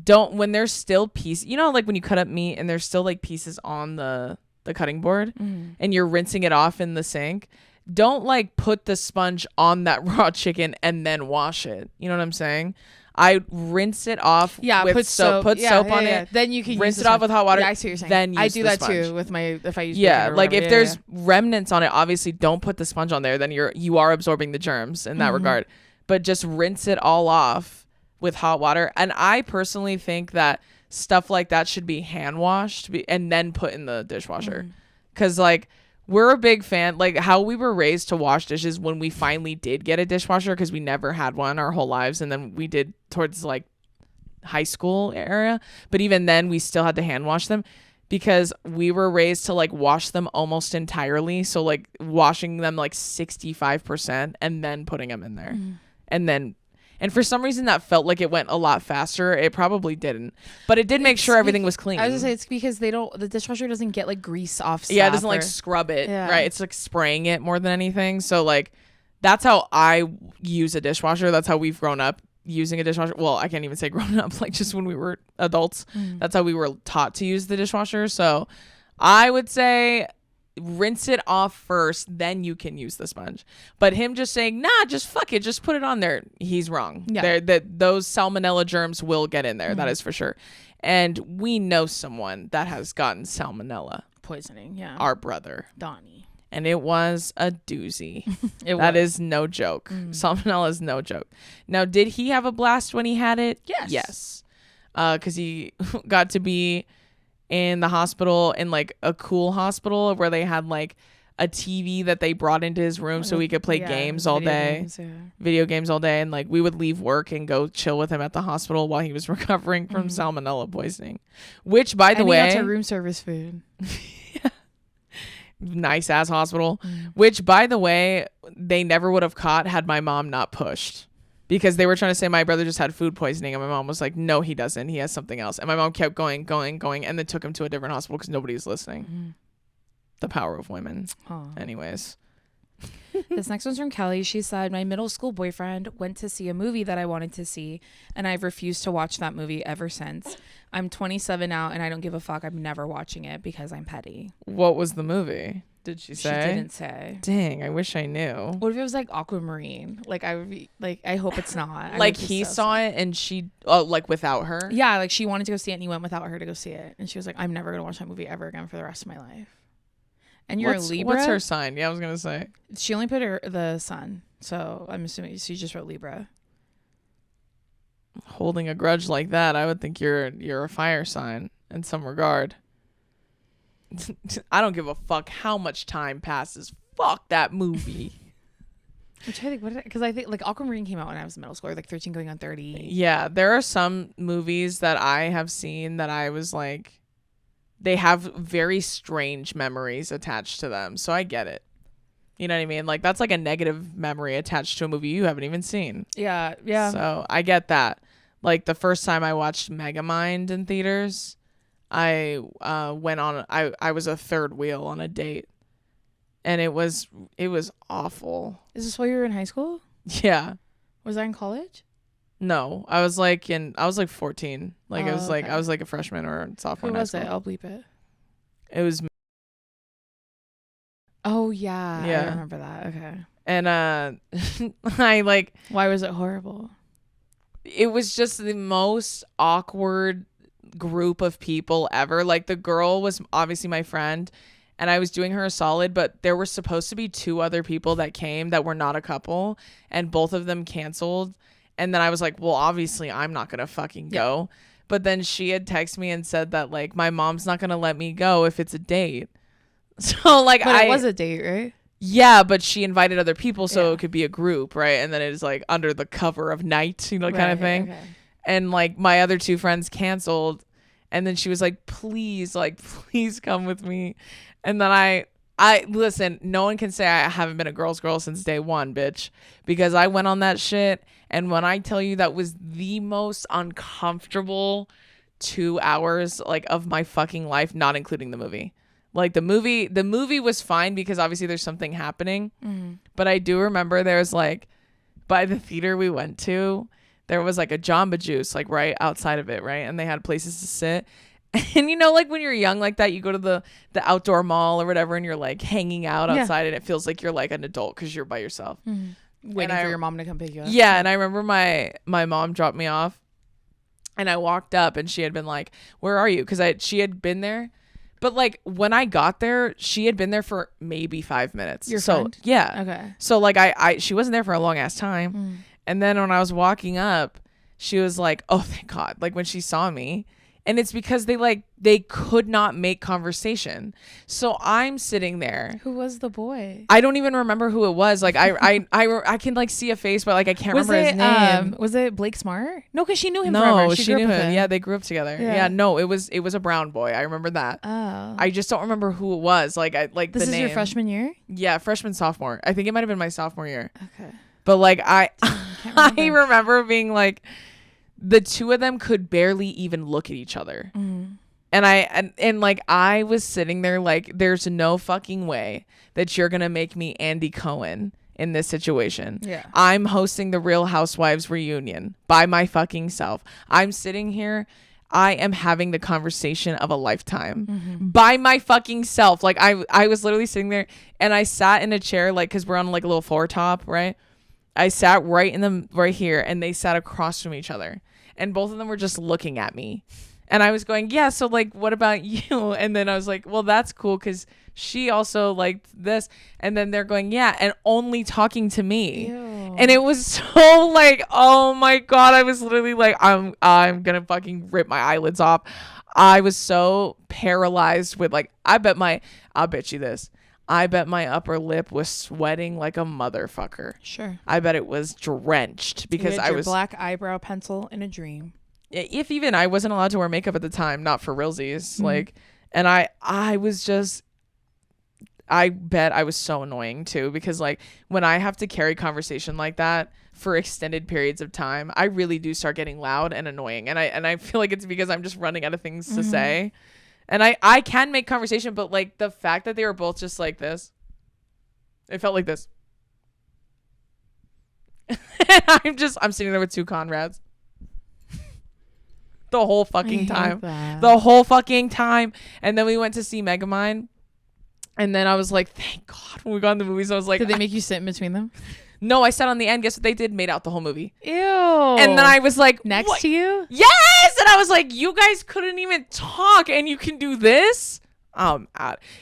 when there's still pieces, you know, like when you cut up meat and there's still like pieces on the cutting board and you're rinsing it off in the sink, don't like put the sponge on that raw chicken and then wash it. You know what I'm saying? I rinse it off with soap. Put soap on it. Then you can rinse it off with hot water. Yeah, I see what you're saying. Then use I do the that sponge. too with my if I use yeah, like if there's yeah. remnants on it, obviously don't put the sponge on there. Then you are absorbing the germs in that regard. But just rinse it all off with hot water. And I personally think that stuff like that should be hand washed and then put in the dishwasher. Because like we're a big fan, like how we were raised to wash dishes when we finally did get a dishwasher, because we never had one our whole lives, and then we did towards like high school area, but even then we still had to hand wash them because we were raised to like wash them almost entirely, so like washing them like 65% and then putting them in there. And for some reason that felt like it went a lot faster. It probably didn't, but it did make sure everything was clean. I was gonna say it's because the dishwasher doesn't get like grease off stuff. Yeah, it doesn't like scrub it, Yeah. right? It's like spraying it more than anything. So like that's how I use a dishwasher. That's how we've grown up using a dishwasher. Well, I can't even say grown up, like just when we were adults. That's how we were taught to use the dishwasher. So I would say rinse it off first, then you can use the sponge. But him just saying, nah, just fuck it, just put it on there, he's wrong. Yeah. Those salmonella germs will get in there. That is for sure. And we know someone that has gotten salmonella. Poisoning, yeah. Our brother. Donnie. And it was a doozy. That is no joke. Salmonella is no joke. Now, did he have a blast when he had it? Yes. Because he got to be in the hospital, in like a cool hospital where they had like a TV that they brought into his room so he could play games all day, video games all day. And like we would leave work and go chill with him at the hospital while he was recovering from salmonella poisoning, which by the way, he got to room service food. Nice ass hospital, which by the way, they never would have caught had my mom not pushed. Because they were trying to say my brother just had food poisoning. And my mom was like, no, he doesn't. He has something else. And my mom kept going. And then took him to a different hospital because nobody was listening. The power of women. Anyways. This next one's from Kelly. She said, my middle school boyfriend went to see a movie that I wanted to see, and I've refused to watch that movie ever since. I'm 27 now, and I don't give a fuck. I'm never watching it because I'm petty. What was the movie? Did she say? She didn't say. Dang, I wish I knew. What if it was like Aquamarine? Like I would be like, I hope it's not. Like he saw it and she, like without her? Yeah, like she wanted to go see it and he went without her to go see it. And she was like, I'm never gonna watch that movie ever again for the rest of my life. And you're a Libra? What's her sign? Yeah, I was gonna say. She only put the sun. So I'm assuming she just wrote Libra. Holding a grudge like that, I would think you're a fire sign in some regard. I don't give a fuck how much time passes. Fuck that movie. I'm trying to think, because I think like Aquamarine came out when I was in middle school, like 13 going on 30. Yeah, there are some movies that I have seen that I was like, they have very strange memories attached to them. So I get it. You know what I mean? Like that's like a negative memory attached to a movie you haven't even seen. Yeah. So I get that. Like the first time I watched Megamind in theaters, I went on I was a third wheel on a date, and it was awful. Is this while you were in high school? Yeah. Was I in college? No, I was like 14. Like it was like okay. I was like a freshman or sophomore Who in high was school. it? I'll bleep it. It was, Oh yeah, Yeah. I remember that. Okay. and I like, Why was it horrible? it was just the most awkward group of people ever. Like, the girl was obviously my friend, and I was doing her a solid, but there were supposed to be 2 other people that came that were not a couple, and both of them canceled. And then I was like, well, obviously I'm not gonna fucking go. But then she had texted me and said that, like, my mom's not gonna let me go if it's a date. So like, But it was a date, right? yeah, but she invited other people, so Yeah. it could be a group, right? And then it is like under the cover of night, you know, kind of thing. Okay. And like, my other 2 friends canceled, and then she was like, please come with me. And then I listen, no one can say I haven't been a girl's girl since day one, bitch, because I went on that shit. And when I tell you, that was the most uncomfortable 2 hours like of my fucking life, not including the movie. Like, the movie was fine because obviously there's something happening. Mm-hmm. But I do remember there was like, by the theater we went to, there was like a Jamba Juice like right outside of it, right? And they had places to sit. And you know, like when you're young like that, you go to the outdoor mall or whatever, and you're like hanging out outside, and it feels like you're like an adult because you're by yourself. Waiting And for your mom to come pick you up. Yeah, and I remember my mom dropped me off, and I walked up, and she had been like, "Where are you?" Because she had been there. But like, when I got there, she had been there for maybe 5 minutes. Your friend? Yeah. Okay. So like, she wasn't there for a long ass time. And then when I was walking up, she was like, oh, thank God. Like, when she saw me. And it's because they could not make conversation. So I'm sitting there. Who was the boy? I don't even remember who it was. Like, I can like see a face, but like, I can't remember his name. Was it Blake Smart? No, because she knew him No, forever. she grew knew up with him. Yeah, they grew up together. Yeah. Yeah, no, it was a brown boy. I remember that. Oh. I just don't remember who it was. Like, This the is name. your freshman year? Yeah, freshman, sophomore. I think it might have been my sophomore year. Okay. But like, I Can't remember. remember being like, the 2 of them could barely even look at each other. And like, I was sitting there like, there's no fucking way that you're gonna make me Andy Cohen in this situation. Yeah. I'm hosting the Real Housewives reunion by my fucking self. I'm sitting here, I am having the conversation of a lifetime by my fucking self. Like, I was literally sitting there, and I sat in a chair, like, because we're on like a little floor top, right? I sat right here, and they sat across from each other, and both of them were just looking at me. And I was going, yeah, so like, what about you? And then I was like, well, that's cool, because she also liked this. And then they're going, yeah, and only talking to me. Ew. And it was so like, oh my God, I was literally like, I'm gonna fucking rip my eyelids off. I was so paralyzed with like, I'll bet you this. I bet my upper lip was sweating like a motherfucker. Sure. I bet it was drenched because You had I your was black eyebrow pencil in a dream. if even I wasn't allowed to wear makeup at the time, not for realsies. Like, and I was just, I bet I was so annoying too, because like, when I have to carry conversation like that for extended periods of time, I really do start getting loud and annoying. And I feel like it's because I'm just running out of things to say. And I can make conversation, but like, the fact that they were both just like this, it felt like this. And I'm sitting there with 2 Conrads. The whole fucking time. The whole fucking time. And then we went to see Megamind. And then I was like, thank God, when we got in the movies, I was like, Did they make you sit in between them? no, I sat on the end. Guess what they did? Made out the whole movie. Ew. And then I was like, next what? to you? Yes. And I was like, you guys couldn't even talk and you can do this? And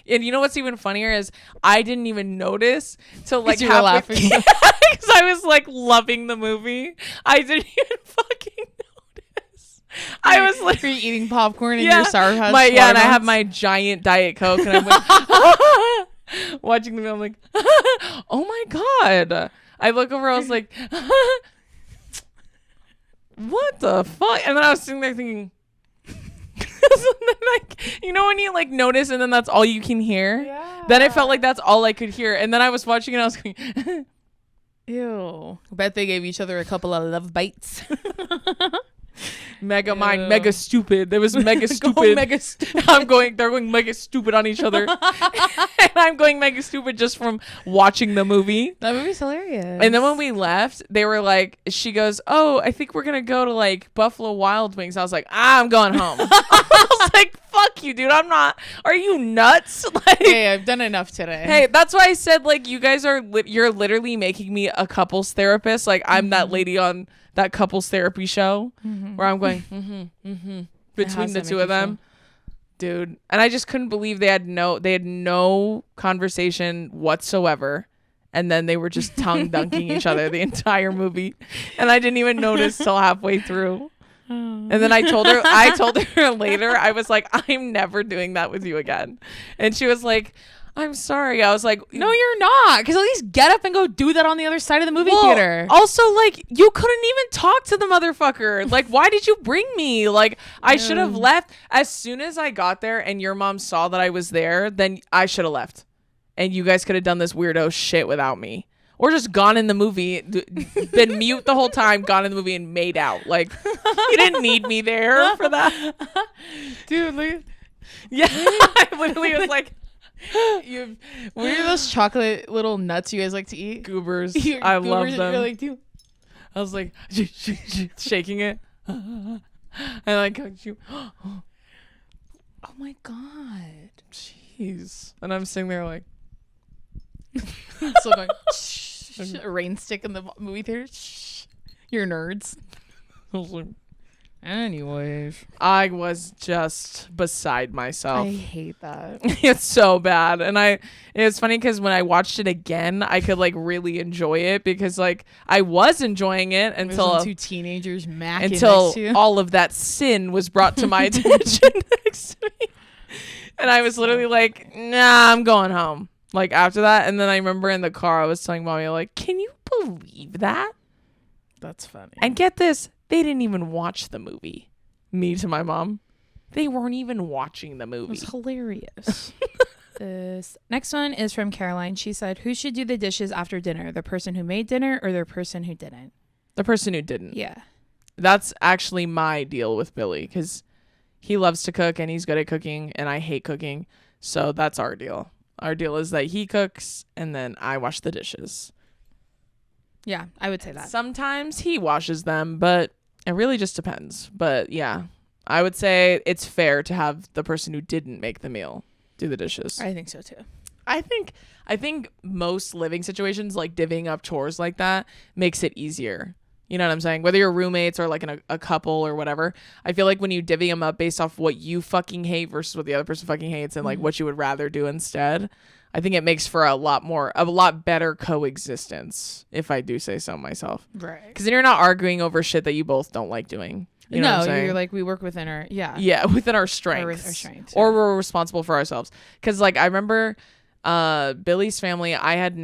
you know what's even funnier is I didn't even notice till like you were laughing. because I was like loving the movie. I didn't even fucking notice. I was like eating popcorn and your Sour Patch and I have my giant Diet Coke and I'm like watching the movie. I'm like, oh my God. I look over, I was like, what the fuck? And then I was sitting there thinking, like, you know when you like notice and then that's all you can hear? Yeah. Then it felt like that's all I could hear. And then I was watching it and I was going, ew. I bet they gave each other a couple of love bites. Mega mind, mega stupid. There was mega stupid. Mega stupid. They're going mega stupid on each other. And I'm going mega stupid just from watching the movie. That movie's hilarious. And then when we left, they were like, she goes, oh, I think we're going to go to like Buffalo Wild Wings. I was like, I'm going home. I was like, fuck you, dude. I'm not. Are you nuts? Like, Hey, I've done enough today. hey, that's why I said, like, you guys are, you're literally making me a couples therapist. Like, I'm that lady on that couples therapy show where I'm going, between the two of them. Dude. And I just couldn't believe they had no conversation whatsoever. And then they were just tongue dunking each other the entire movie. And I didn't even notice till halfway through. And then I told her later, I was like, I'm never doing that with you again. And she was like, I'm sorry. I was like, No, you're not. Because at least get up and go do that on the other side of the movie theater. Also, like, you couldn't even talk to the motherfucker. Like, why did you bring me? Like, I should have left. As soon as I got there and your mom saw that I was there, then I should have left. And you guys could have done this weirdo shit without me. Or just gone in the movie, been mute the whole time, gone in the movie and made out. Like, you didn't need me there for that. Dude, look. Yeah, I literally was like, What are those chocolate little nuts you guys like to eat? goobers. Your I goobers, love you're them. like, dude. I was like, shaking it. And like, you. Oh my God. Jeez. And I'm sitting there like, Still going, a rain stick in the movie theater. You're nerds. I was like, Anyways. I was just beside myself. I hate that. It's so bad. And it was funny because when I watched it again, I could like really enjoy it because like I was enjoying it until two teenagers macking until next to you. all of that sin was brought to my attention next to me. And I was literally like, nah, I'm going home. Like after that. And then I remember in the car, I was telling mommy, like, can you believe that? That's funny. And get this, they didn't even watch the movie. Me to my mom. They weren't even watching the It movie. was hilarious. This next one is from Caroline. She said, who should do the dishes after dinner? The person who made dinner or the person who didn't? The person who didn't. Yeah. That's actually my deal with Billy because he loves to cook and he's good at cooking and I hate cooking. So that's our deal. Our deal is that he cooks and then I wash the dishes. Yeah, I would say that. Sometimes he washes them, but it really just depends. But yeah, I would say it's fair to have the person who didn't make the meal do the dishes. I think so too. I think most living situations, like divvying up chores like that, makes it easier. You know what I'm saying? Whether you're roommates or like in a couple or whatever, I feel like when you divvy them up based off what you fucking hate versus what the other person fucking hates and like what you would rather do instead, I think it makes for a lot better coexistence, if I do say so myself. Right. Because then you're not arguing over shit that you both don't like doing. You know what I'm saying? you're like, we work within our, Yeah, within our strengths. Our strengths, Or yeah. we're responsible for ourselves. Because, like, I remember Billy's family, I didn't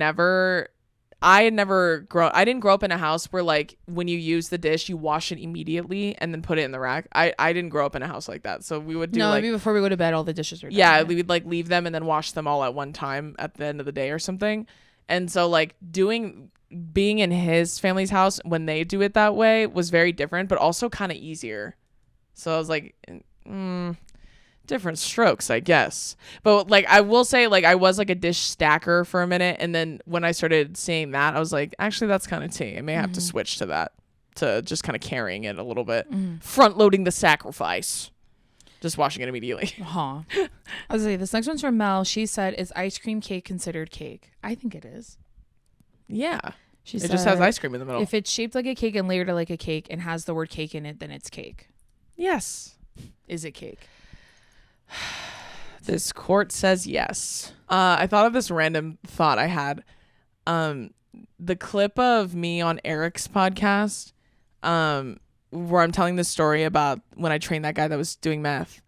grow up in a house where, like, when you use the dish, you wash it immediately and then put it in the rack. I didn't grow up in a house like that. So we would do, maybe before we go to bed, all the dishes are done. yeah, we would, like, leave them and then wash them all at one time at the end of the day or something. And so, like, being in his family's house when they do it that way was very different, but also kind of easier. So I was like, different strokes, I guess. But like, I will say, like, I was like a dish stacker for a minute. And then when I started seeing that, I was like, actually, that's kind of tea. I may have to switch to that, to just kind of carrying it a little bit, front loading the sacrifice, just washing it immediately. Huh. I was like, this next one's from Mel. She said, is ice cream cake considered cake? I think it is. Yeah. She It said, just has ice cream in the middle. if it's shaped like a cake and layered like a cake and has the word cake in it, then it's cake. Yes. Is it cake? This court says yes. I thought of this random thought I had. The clip of me on Eric's podcast, where I'm telling this story about when I trained that guy that was doing meth.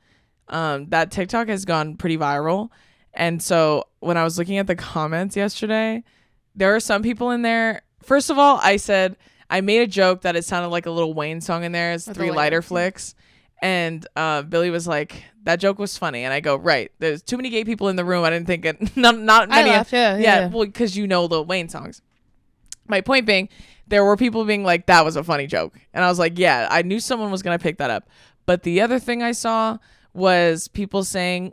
That TikTok has gone pretty viral. And so when I was looking at the comments yesterday, there are some people in there. First of all, I made a joke that it sounded like a Lil Wayne song in there. It's With 3 the lighter lighter, flicks. And Billy was like, that joke was funny. And I go, right, there's too many gay people in the room. I didn't think it. Not many. laughed, yeah. Well, because you know Lil Wayne songs. My point being, there were people being like, that was a funny joke. And I was like, yeah, I knew someone was going to pick that up. But the other thing I saw was people saying,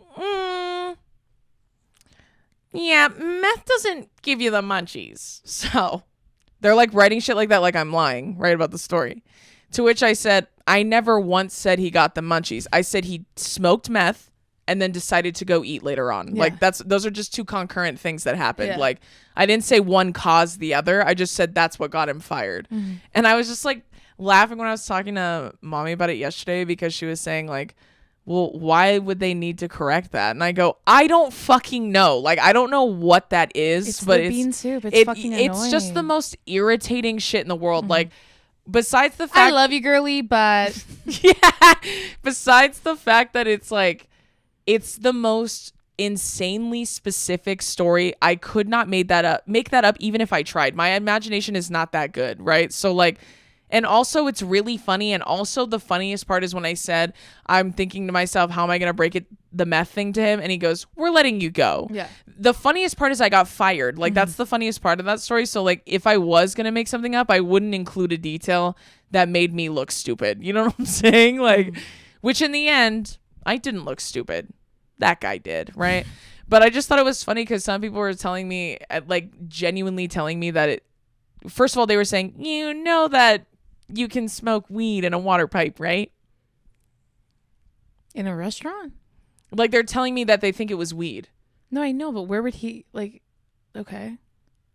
yeah, meth doesn't give you the munchies. So they're like writing shit like that, like I'm lying, right, about the story. To which I said, I never once said he got the munchies. I said he smoked meth and then decided to go eat later on. Yeah. Like those are just two concurrent things that happened. Yeah. Like I didn't say one caused the other. I just said that's what got him fired. And I was just like laughing when I was talking to mommy about it yesterday, because she was saying like, well, why would they need to correct that? And I go, I don't fucking know. Like, I don't know what that is, It's but the bean soup. It's fucking annoying. it's just the most irritating shit in the world. Like, besides the I fact, love you, girly, but yeah, besides the fact that it's like, it's the most insanely specific story. I could not make that up even if I tried. My imagination is not that good, right? So like, and also it's really funny. And also the funniest part is when I said, I'm thinking to myself, how am I going to break the meth thing to him? And he goes, we're letting you go. Yeah. The funniest part is I got fired. Like that's the funniest part of that story. So like if I was going to make something up, I wouldn't include a detail that made me look stupid. You know what I'm saying? Like, which in the end, I didn't look stupid. That guy did, right? But I just thought it was funny because some people were telling me, like genuinely telling me that first of all, they were saying, you know that you can smoke weed in a water pipe, right? in a restaurant? Like they're telling me that they think it was weed. No, I know, but where would he like? Okay.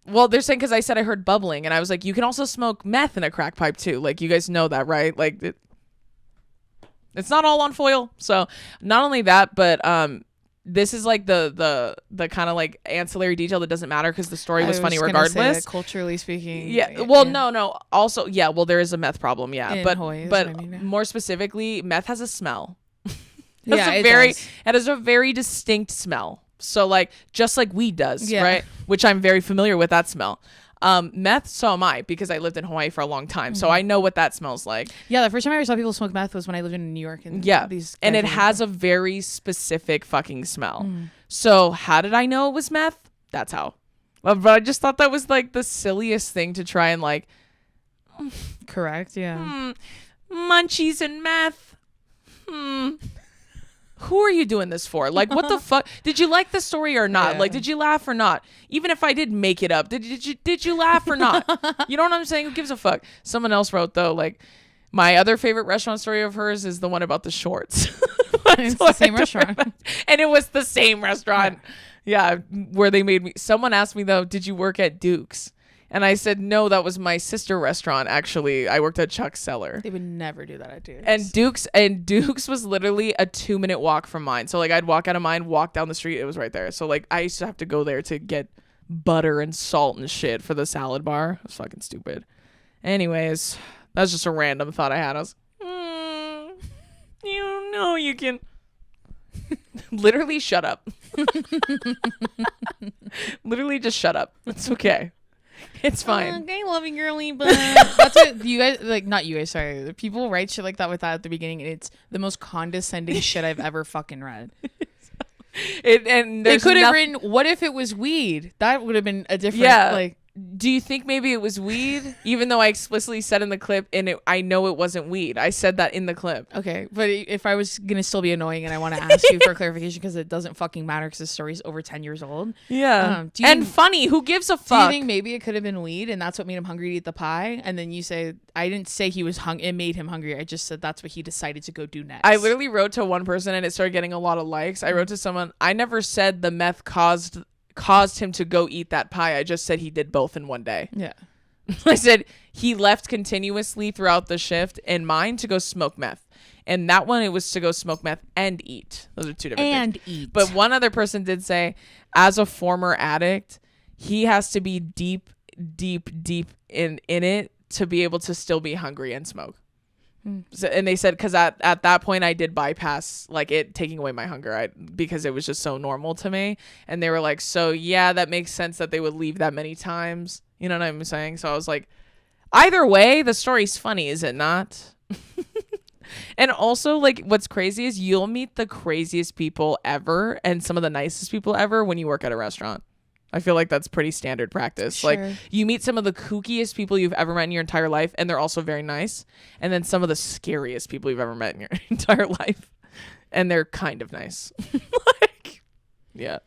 Well, they're saying because I said I heard bubbling, and I was like, you can also smoke meth in a crack pipe too. Like you guys know that, right? Like it's not all on foil. So not only that, but this is like the kind of like ancillary detail that doesn't matter because the story was funny regardless. Culturally speaking. Yeah. Well, no. Also, yeah. Well, there is a meth problem. Yeah, In but Hawaii is but what I mean, yeah. more specifically, meth has a smell. Yeah, it has a very distinct smell. So like just like weed does, Yeah. right? Which I'm very familiar with that smell. Meth, so am I, because I lived in Hawaii for a long time, so I know what that smells like. Yeah, the first time I ever saw people smoke meth was when I lived in New York, and Yeah, these and guys it were- has a very specific fucking smell. So how did I know it was meth? That's how. But I just thought that was like the silliest thing to try and like correct. Yeah. munchies and meth. Who are you doing this for? Like, what the fuck? Did you like the story or not? Yeah. Like, did you laugh or not? Even if I did make it up, did you laugh or not? You know what I'm saying? Who gives a fuck? Someone else wrote though, like, my other favorite restaurant story of hers is the one about the shorts. It's the same restaurant. And it was the same restaurant. Yeah, where they made me. Someone asked me though, did you work at Duke's? And I said, no, that was my sister restaurant. Actually, I worked at Chuck's Cellar. They would never do that at Duke's. And Duke's was literally a 2-minute walk from mine. So like I'd walk out of mine, walk down the street, it was right there. So like I used to have to go there to get butter and salt and shit for the salad bar. It was fucking stupid. Anyways, that's just a random thought I had. I was, you know you can literally shut up. Literally just shut up. It's okay. It's fine. Okay, loving girly, but that's what you guys like. Not you guys. Sorry, the people write shit like that with that at the beginning, and it's the most condescending shit I've ever fucking read. And They there's could have nothing- written, "What if it was weed?" That would have been a different. Yeah. Like, Do you think maybe it was weed? Even though I explicitly said in the clip, and I know it wasn't weed. I said that in the clip. okay, but if I was gonna still be annoying and I want to ask you for clarification because it doesn't fucking matter because the story's over 10 years old. Yeah. Do you And think- funny. Who gives a Do you fuck? think maybe it could have been weed and that's what made him hungry to eat the pie? And then you say, I didn't say he was it made him hungry. I just said that's what he decided to go do next. I literally wrote to one person and it started getting a lot of likes. I wrote to someone, I never said the meth caused him to go eat that pie. I just said he did both in one day. Yeah. I said he left continuously throughout the shift and mine to go smoke meth. And that one, it was to go smoke meth and eat. Those are two different things. Eat. But one other person did say, as a former addict, he has to be deep in it to be able to still be hungry and smoke. So, and they said, because at that point I did bypass like it taking away my hunger because it was just so normal to me. And they were like, so yeah, that makes sense that they would leave that many times. You know what I'm saying? So I was like, either way, the story's funny, is it not? And also, like, what's crazy is you'll meet the craziest people ever and some of the nicest people ever when you work at a restaurant. I feel like that's pretty standard practice. Sure. Like, you meet some of the kookiest people you've ever met in your entire life, and they're also very nice. And then some of the scariest people you've ever met in your entire life, and they're kind of nice. Like, yeah.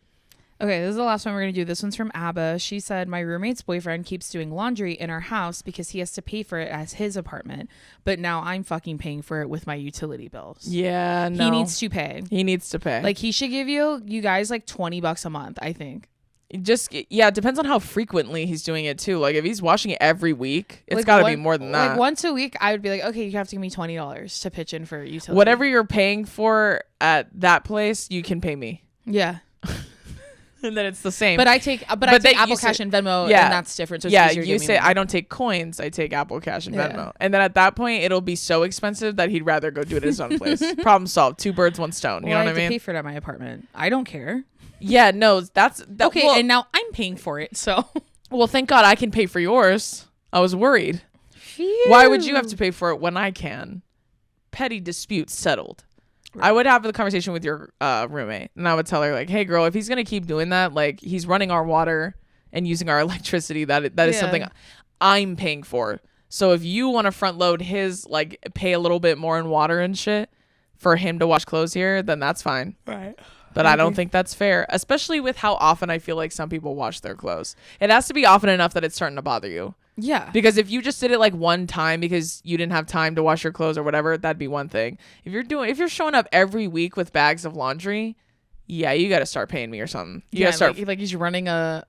Okay, this is the last one we're going to do. This one's from Abba. She said, my roommate's boyfriend keeps doing laundry in our house because he has to pay for it as his apartment. But now I'm fucking paying for it with my utility bills. Yeah, no. He needs to pay. He needs to pay. Like, he should give you guys like $20 a month, I think. Just, yeah, it depends on how frequently he's doing it too. Like, if he's washing it every week, it's Like, got to be more than that. Like, once a week, I would be like, okay, you have to give me $20 to pitch in for utility. Whatever you're paying for at that place, you can pay me. Yeah. And then it's the same. But I take Apple Cash and Venmo, and that's different. So it's easier to you give say me I don't take coins. I take Apple Cash and Yeah. Venmo. And then at that point, it'll be so expensive that he'd rather go do it at his own place. Problem solved. 2 birds, 1 stone. You know I what have I mean? to pay for it at my apartment. I don't care. Yeah, no, that's Okay, well, and now I'm paying for it. So well, thank God I can pay for yours. I was worried. Why would you have to pay for it when I can? Petty disputes settled. Right. I would have the conversation with your roommate, and I would tell her, like, hey, girl, if he's going to keep doing that, like, he's running our water and using our electricity, that is something I'm paying for. So if you want to front load his, like, pay a little bit more in water and shit for him to wash clothes here, then that's fine. Right. But I don't think that's fair, especially with how often I feel like some people wash their clothes. It has to be often enough that it's starting to bother you. Yeah. Because if you just did it like one time because you didn't have time to wash your clothes or whatever, that'd be one thing. If you're showing up every week with bags of laundry, yeah, you got to start paying me or something. You got to start like he's running a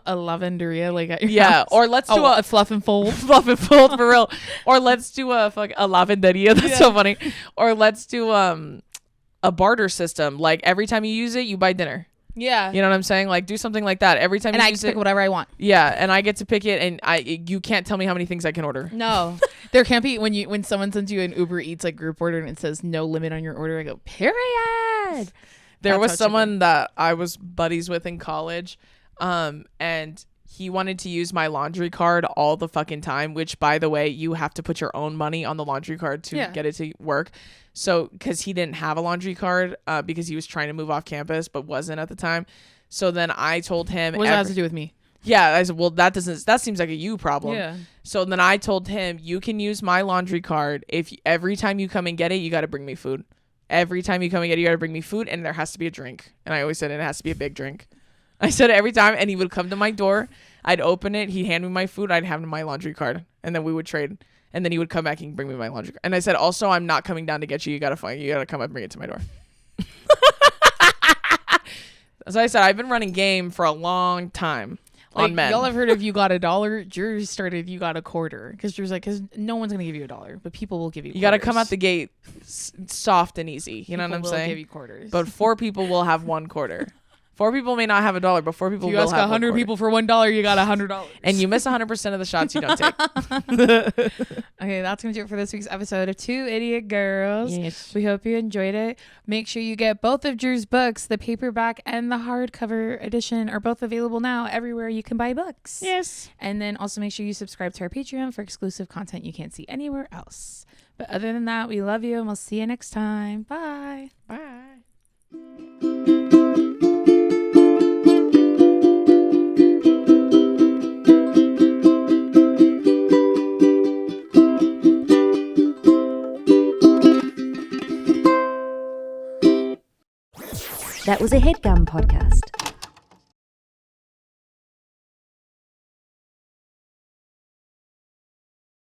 lavenderia like at your house. Or let's do a fluff and fold. Fluff and fold for real. Or let's do a lavenderia. That's so funny. Or let's do a barter system. Like every time you use it, you buy dinner. Yeah. You know what I'm saying? Like do something like that. Every time and you I use can pick it, whatever I want. yeah, and I get to pick it, and you can't tell me how many things I can order. No. There can't be when someone sends you an Uber Eats like group order and it says no limit on your order, I go, period. There was someone that I was buddies with in college, and he wanted to use my laundry card all the fucking time, which, by the way, you have to put your own money on the laundry card to get it to work. So, because he didn't have a laundry card because he was trying to move off campus but wasn't at the time. So then I told him... What does that have to do with me? Yeah, I said, well, that seems like a you problem. Yeah. So then I told him, you can use my laundry card if every time you come and get it, you got to bring me food. Every time you come and get it, you got to bring me food, and there has to be a drink. And I always said it has to be a big drink. I said it every time, and he would come to my door. I'd open it. He'd hand me my food. I'd have my laundry card, and then we would trade. And then he would come back and bring me my laundry card. And I said, also, I'm not coming down to get you. You got to come up and bring it to my door. As I said, I've been running game for a long time on men. Y'all have heard of you got $1? Drew started you got $0.25 because Drew's like, because no one's gonna give you $1, but people will give you. You got to come out the gate soft and easy. You know what I'm saying? Give you quarters. But 4 people will have $1. 4 people may not have $1, but 4 people if you will ask have 100 people for $1, you got $100. And you miss 100% of the shots you don't take. Okay, that's gonna do it for this week's episode of 2 Idiot Girls. Yes. We hope you enjoyed it. Make sure you get both of Drew's books, the paperback and the hardcover edition, are both available now everywhere you can buy books. Yes. And then also make sure you subscribe to our Patreon for exclusive content you can't see anywhere else. But other than that, we love you and we'll see you next time. Bye. Bye. That was a HeadGum podcast.